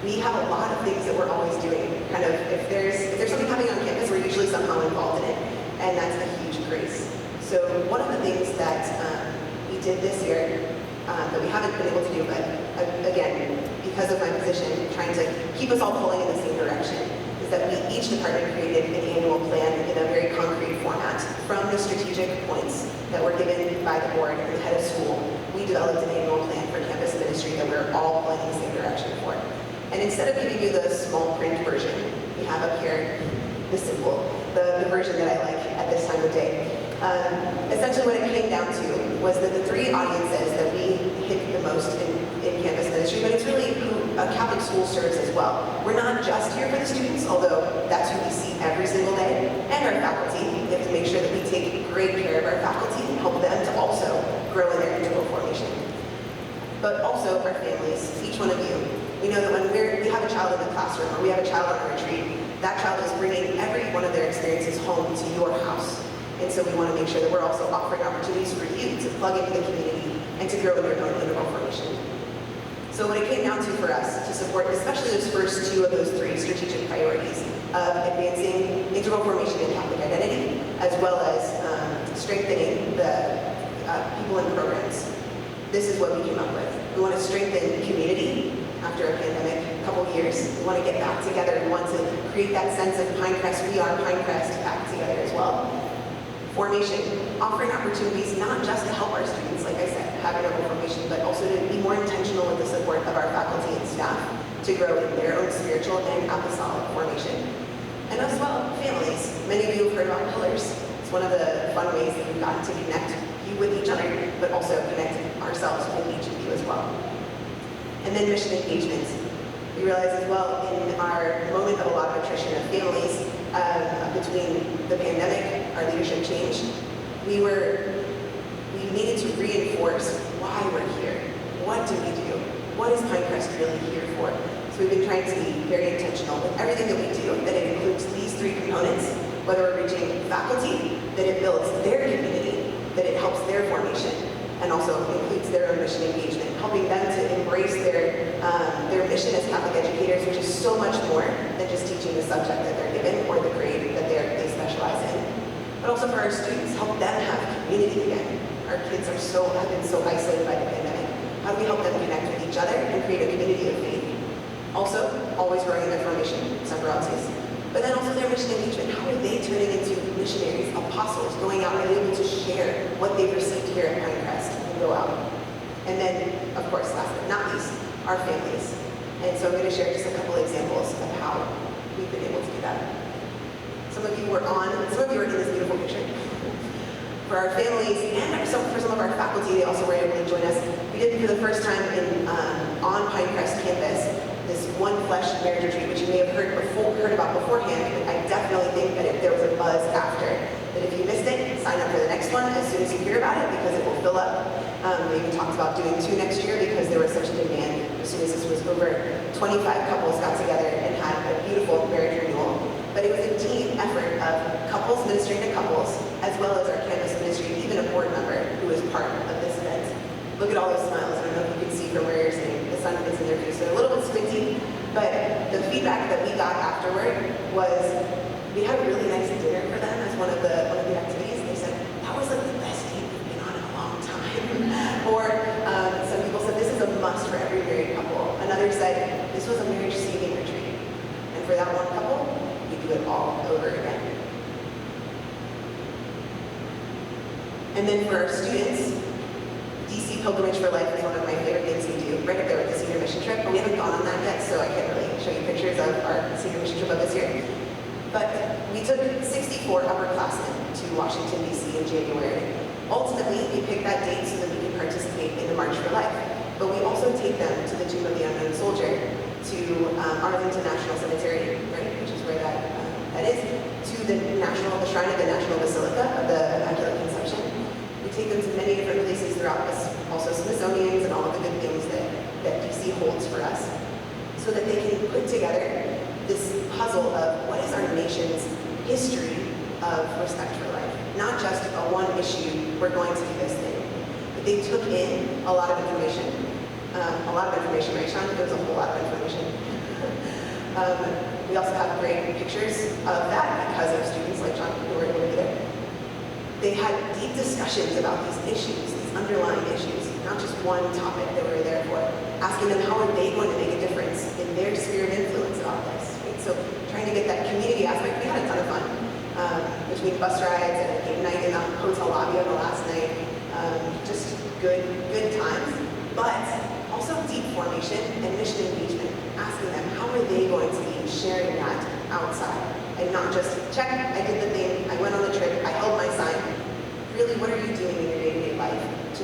we have a lot of things that we're always doing. Kind of, if there's something happening on campus, we're usually somehow involved in it, and that's a huge grace. So one of the things that we did this year that we haven't been able to do, but again, because of my position, trying to keep us all pulling in the same direction, that each department created an annual plan in a very concrete format from the strategic points that were given by the board and the head of school. We developed an annual plan for campus ministry that we're all pulling in the same direction for. And instead of giving you the small print version, we have up here the simple, the version that I like at this time of day. Essentially what it came down to was that the three audiences that we hit the most in campus ministry, but it's really who a Catholic school serves as well. We're not just here for the students, although that's who we see every single day, and our faculty. We have to make sure that we take great care of our faculty and help them to also grow in their integral formation. But also our families, each one of you. We know that when we have a child in the classroom or we have a child on a retreat, that child is bringing every one of their experiences home to your house. And so we want to make sure that we're also offering opportunities for you to plug into the community and to grow in your own integral formation. So what it came down to for us to support, especially those first two of those three strategic priorities of advancing integral formation and Catholic identity, as well as strengthening the people in programs. This is what we came up with. We want to strengthen community after a pandemic, a couple years. We want to get back together. We want to create that sense of Pinecrest, we are Pinecrest, back together as well. Formation, offering opportunities not just to help our students, like I said, have an integral formation, but also to be more intentional with the support of our faculty and staff to grow in their own spiritual and apostolic formation. And as well, families. Many of you have heard about pillars. It's one of the fun ways that we've gotten to connect you with each other, but also connect ourselves with each of you as well. And then mission engagement. We realize as well in our moment of a lot of attrition of families between the pandemic, our leadership change, we needed to reinforce why we're here. What do we do? What is Pinecrest really here for? So we've been trying to be very intentional with everything that we do, that it includes these three components, whether we're reaching faculty, that it builds their community, that it helps their formation, and also includes their own mission engagement, helping them to embrace their mission as Catholic educators, which is so much more than just teaching the subject that they're given or the grade that they specialize in. But also for our students, help them have community again. Our kids have been so isolated by the pandemic. How do we help them connect with each other and create a community of faith? Also, always growing in their formation, separalities. But then also their mission engagement. How are they turning into missionaries, apostles, going out and able to share what they've received here at Pinecrest and go out? And then, of course, last but not least, our families. And so I'm going to share just a couple examples of how we've been able to do that. Some of you were in this beautiful picture. For our families and for some of our faculty, they also were able to join us. We did for the first time on Pinecrest campus this One Flesh marriage retreat, which you may have heard about beforehand, but I definitely think that if there was a buzz after, that if you missed it, sign up for the next one as soon as you hear about it, because it will fill up. We even talked about doing 2 next year because there was such a demand. As soon as this was over, 25 couples got together and had a beautiful marriage renewal. But it was a team effort of couples ministering to couples, as well as our campus ministry, even a board member who was part of this event. Look at all those smiles. I don't know if you can see from where you're sitting. The sun is in their face. They're a little bit squinty, but the feedback that we got afterward was we had a really nice dinner for them as one of the activities. They said, that was like the best date we've been on in a long time. Or some people said, this is a must for every married couple. Another said, this was a marriage saving retreat. And for that one couple, we do it all over again. And then for our students, DC Pilgrimage for Life is one of my favorite things we do, right up there with the senior mission trip. But we haven't gone on that yet, so I can't really show you pictures of our senior mission trip of this year. But we took 64 upperclassmen to Washington, D.C. in January. Ultimately, we picked that date so that we could participate in the March for Life. But we also take them to the Tomb of the Unknown Soldier, to Arlington National Cemetery, right, which is where that is, to the Shrine of the National Basilica of the Immaculate Conception. We take them to many different places throughout this, also Smithsonian's and all of the good things that DC holds for us, so that they can put together this puzzle of what is our nation's history of respect for life. Not just a one issue, we're going to do this thing. But they took in a lot of information. Right, Sean? There was a whole lot of information. We also have great pictures of that because of students like John who were able to be there. They had deep discussions about these issues, these underlying issues, not just one topic that we were there for, asking them how are they going to make a difference in their sphere of influence about this. Right? So trying to get that community aspect, we had a ton of fun. Between bus rides and a game night in the hotel lobby on the last night, just good times, but also deep formation and mission engagement, asking them how are they going to be sharing that outside, and not just check, I did the thing, I went on the trip, I held my sign. Really, what are you doing in your day-to-day life to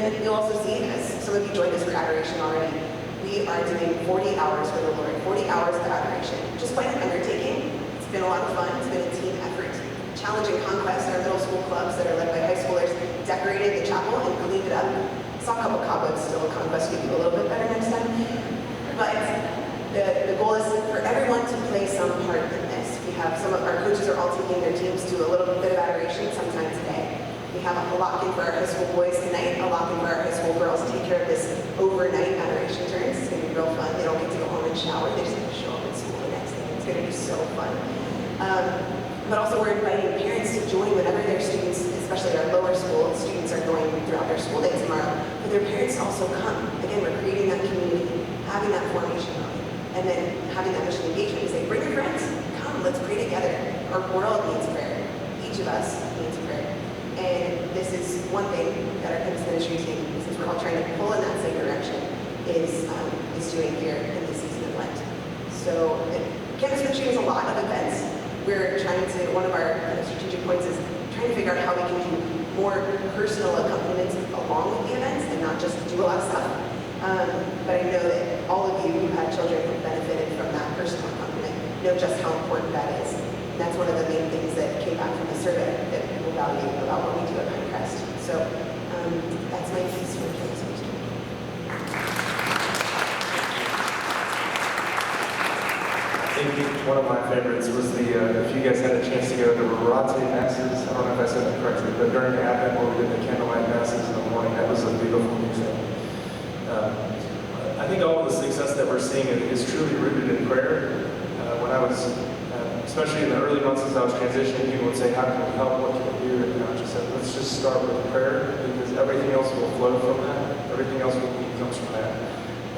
then you'll also see, as some of you joined us for adoration already, we are doing 40 hours for the Lord, 40 hours of adoration. Just quite an undertaking. It's been a lot of fun. It's been a team effort. Challenging conquest, our middle school clubs that are led by high schoolers decorated the chapel and cleaned it up. Saw a couple cobwebs still. Conquest we do a little bit better next time. But the goal is for everyone to play some part in this. We have some of our coaches are all taking their teams to a little bit of adoration sometime today. We have a lock-in for our high school boys tonight, a lock-in for our high school girls to take care of this overnight adoration turns. It's going to be real fun. They don't get to go home and shower. They just have to show up at school the next day. It's going to be so fun. But also we're inviting parents to join whenever their students, especially our lower school students, are going throughout their school day tomorrow. For their parents to also come. Again, we're creating that community, having that formation moment, and then having that mission engagement. We say, bring your friends, come, let's pray together. Our world needs prayer. Each of us needs prayer. And this is one thing that our campus ministry team, since we're all trying to pull in that same direction, is doing here in the season of Lent. So campus ministry has a lot of events. We're trying to, one of our strategic points is trying to figure out how we can do more personal accompaniments along with the events and not just do a lot of stuff. But I know that all of you who have children who benefited from that personal accompaniment know just how important that is. And that's one of the main things that came back from the survey that people value about what we do at Pinecrest. So that's my piece for campus ministry. I think one of my favorites was the, if you guys had a chance to go to the Rodgers masses, I don't know if I said that correctly, but during the Advent where we did the candlelight masses in the morning, that was a beautiful music. I think all of the success that we're seeing is truly rooted in prayer. When I was, especially in the early months as I was transitioning, people would say, how can we help, what can we do? And I just said, let's just start with prayer, because everything else will flow from that. Everything else we need comes from that.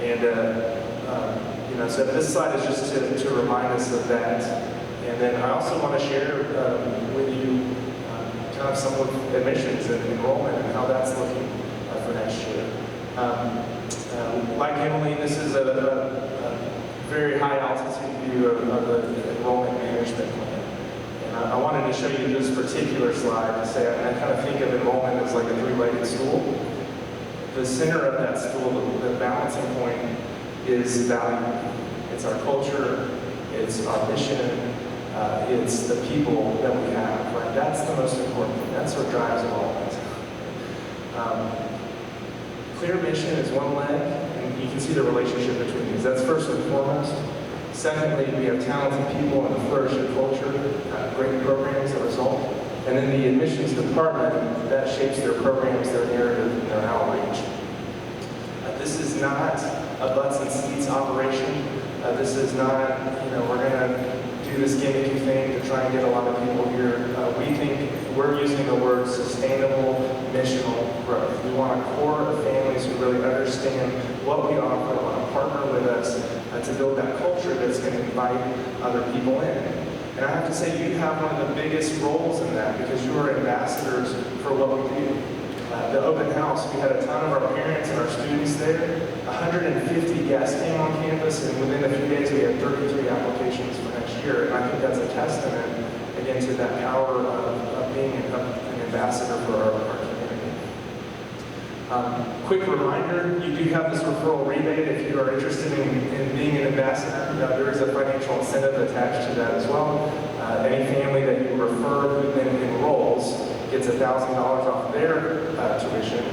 And so this slide is just to remind us of that. And then I also want to share with you kind of some of admissions and enrollment and how that's looking for next year. Like Emily, this is a very high altitude view of the enrollment management plan. And I wanted to show you this particular slide to say, I kind of think of enrollment as like a three-legged stool. The center of that stool, the balancing point, is value. It's our culture, it's our mission, it's the people that we have, right? That's the most important thing. That's what drives enrollment. Clear mission is one leg, and you can see the relationship between these. That's first and foremost. Secondly, we have talented people and a flourishing culture, great programs that result. And then the admissions department, that shapes their programs, their narrative, and their outreach. This is not a butts and seats operation. This is not, we're going to do this gimmicky thing to try and get a lot of people here. We think we're using the word sustainable missional growth. We want a core of families who really understand what we offer, want to partner with us to build that culture that's going to invite other people in. And I have to say, you have one of the biggest roles in that because you are ambassadors for what we do. The open house, we had a ton of our parents and our students there. 150 guests came on campus, and within a few days we had 33 applications for next year. And I think that's a testament, again, to that power of being an ambassador for our community. Quick reminder, you do have this referral rebate if you are interested in being an ambassador. There is a financial incentive attached to that as well. Any family that you refer who then enrolls gets $1,000 off their tuition,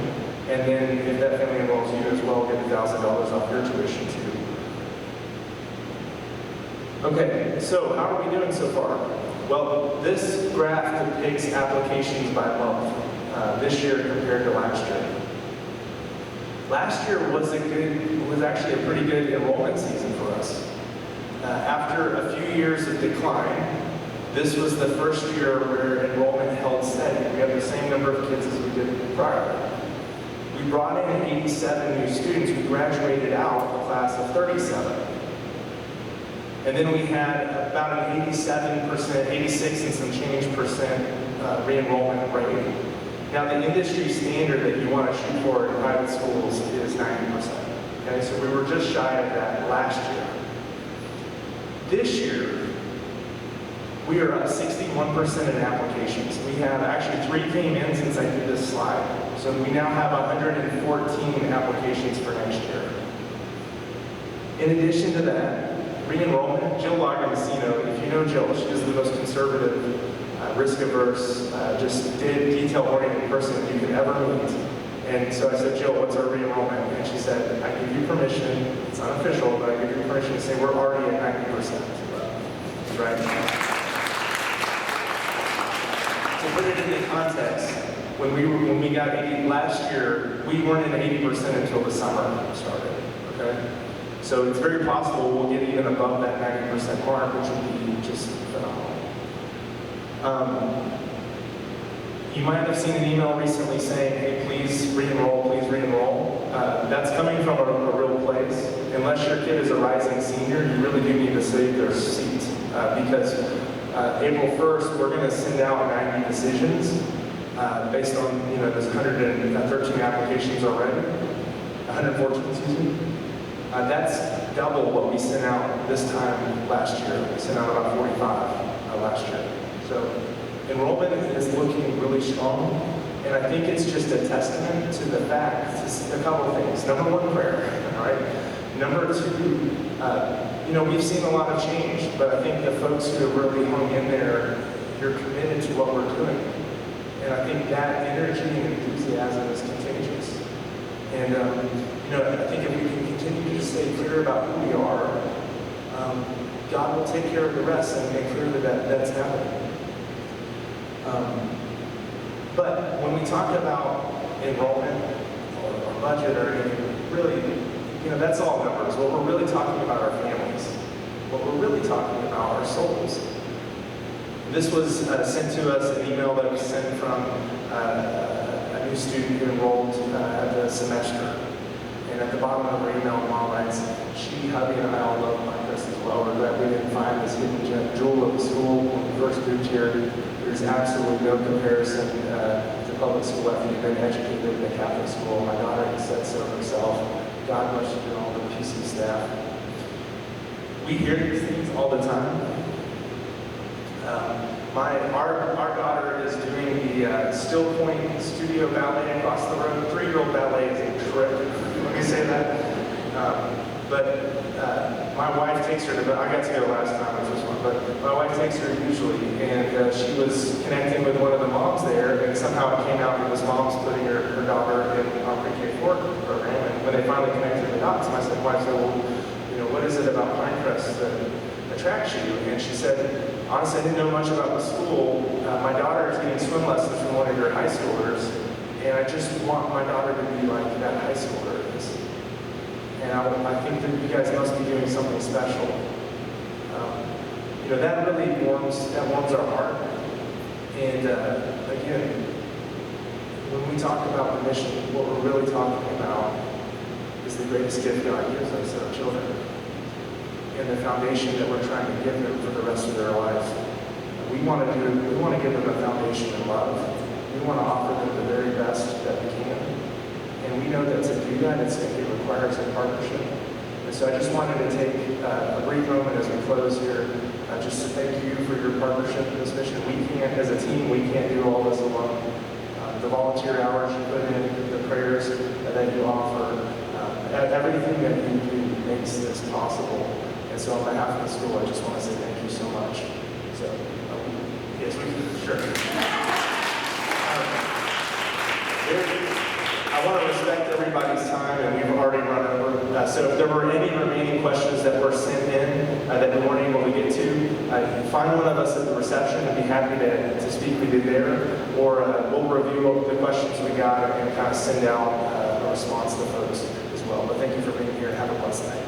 and then if that family enrolls you as well, get $1,000 off your tuition too. Okay, so how are we doing so far? Well, this graph depicts applications by month this year compared to last year. Last year was actually a pretty good enrollment season for us. After a few years of decline, this was the first year where enrollment held steady. We had the same number of kids as we did prior. We brought in 87 new students. We graduated out a class of 37. And then we had about an 87%, 86 and some change percent re-enrollment rate. Now the industry standard that you want to shoot for in private schools is 90%. Okay, so we were just shy of that last year. This year, we are up 61% in applications. We have actually 3 came in since I did this slide. So So we now have 114 applications for next year. In addition to that, re-enrollment, Jill Lagomasino, if you know Jill, she is the most conservative, risk-averse, just detail-oriented person you could ever meet. And so I said, Jill, what's our re-enrollment? And she said, I give you permission, it's unofficial, but I give you permission to say we're already at 90%. Right? To put it into context, when we got 80 last year, we weren't at 80% until the summer started. Okay? So it's very possible we'll get even above that 90% mark, which would be just phenomenal. You might have seen an email recently saying, hey, please re-enroll, please re-enroll. That's coming from a real place. Unless your kid is a rising senior, you really do need to save their seat. Because April 1st, we're going to send out 90 decisions based on, there's 113 applications already. 114, excuse me. That's double what we sent out this time last year. We sent out about 45 last year. So enrollment is looking really strong, and I think it's just a testament to the fact, a couple of things. Number one, prayer, right? Number two, we've seen a lot of change, but I think the folks who have really hung in there, you're committed to what we're doing. And I think that energy and enthusiasm is contagious. And, I think if we can continue to stay clear about who we are, God will take care of the rest and make clear that that's happening. But when we talk about enrollment or budget or anything, really, that's all numbers. What we're really talking about are families. What we're really talking about are souls. This was sent to us, an email that was sent from a new student who enrolled at the semester. And at the bottom of her email, Mom writes, she, hubby, and I all love Pinecrest as well. We're glad we didn't find this hidden jewel of the school when we first moved here. There's absolutely no comparison to public school after you've been educated in a Catholic school. My daughter has said so herself. God bless you and all the PC staff. We hear these things all the time. Our daughter is doing the Still Point Studio Ballet across the road. 3-year-old ballet is a trip. Let me say that. But my wife takes her to, I got to go last time with this one, but my wife takes her usually, and she was connecting with one of the moms there, and somehow it came out that it was moms putting her daughter in our pre-K4 program, and when they finally connected the dots, my wife said, well, what is it about Pinecrest that attracts you? And she said, honestly, I didn't know much about the school. My daughter is getting swim lessons from one of your high schoolers, and I just want my daughter to be like that high schooler is. And I think that you guys must be doing something special. That really warms our heart. And again, when we talk about the mission, what we're really talking about is the greatest gift God gives us, our children, and the foundation that we're trying to give them for the rest of their lives. We want to give them a foundation in love. We want to offer them the very best that we can. And we know that to do that, it requires a partnership. And so I just wanted to take a brief moment as we close here, just to thank you for your partnership in this mission. We can't, as a team, we can't do all this alone. The volunteer hours you put in, the prayers that you offer, everything that you do makes this possible. And so on behalf of the school, I just want to say thank you so much. So, yes, sure. I want to respect everybody's time, and we've already run over. So if there were any remaining questions that were sent in that we weren't able to get to, find one of us at the reception and be happy to speak with you there, or we'll review the questions we got and kind of send out a response to folks as well. But thank you for being here, and have a blessed night.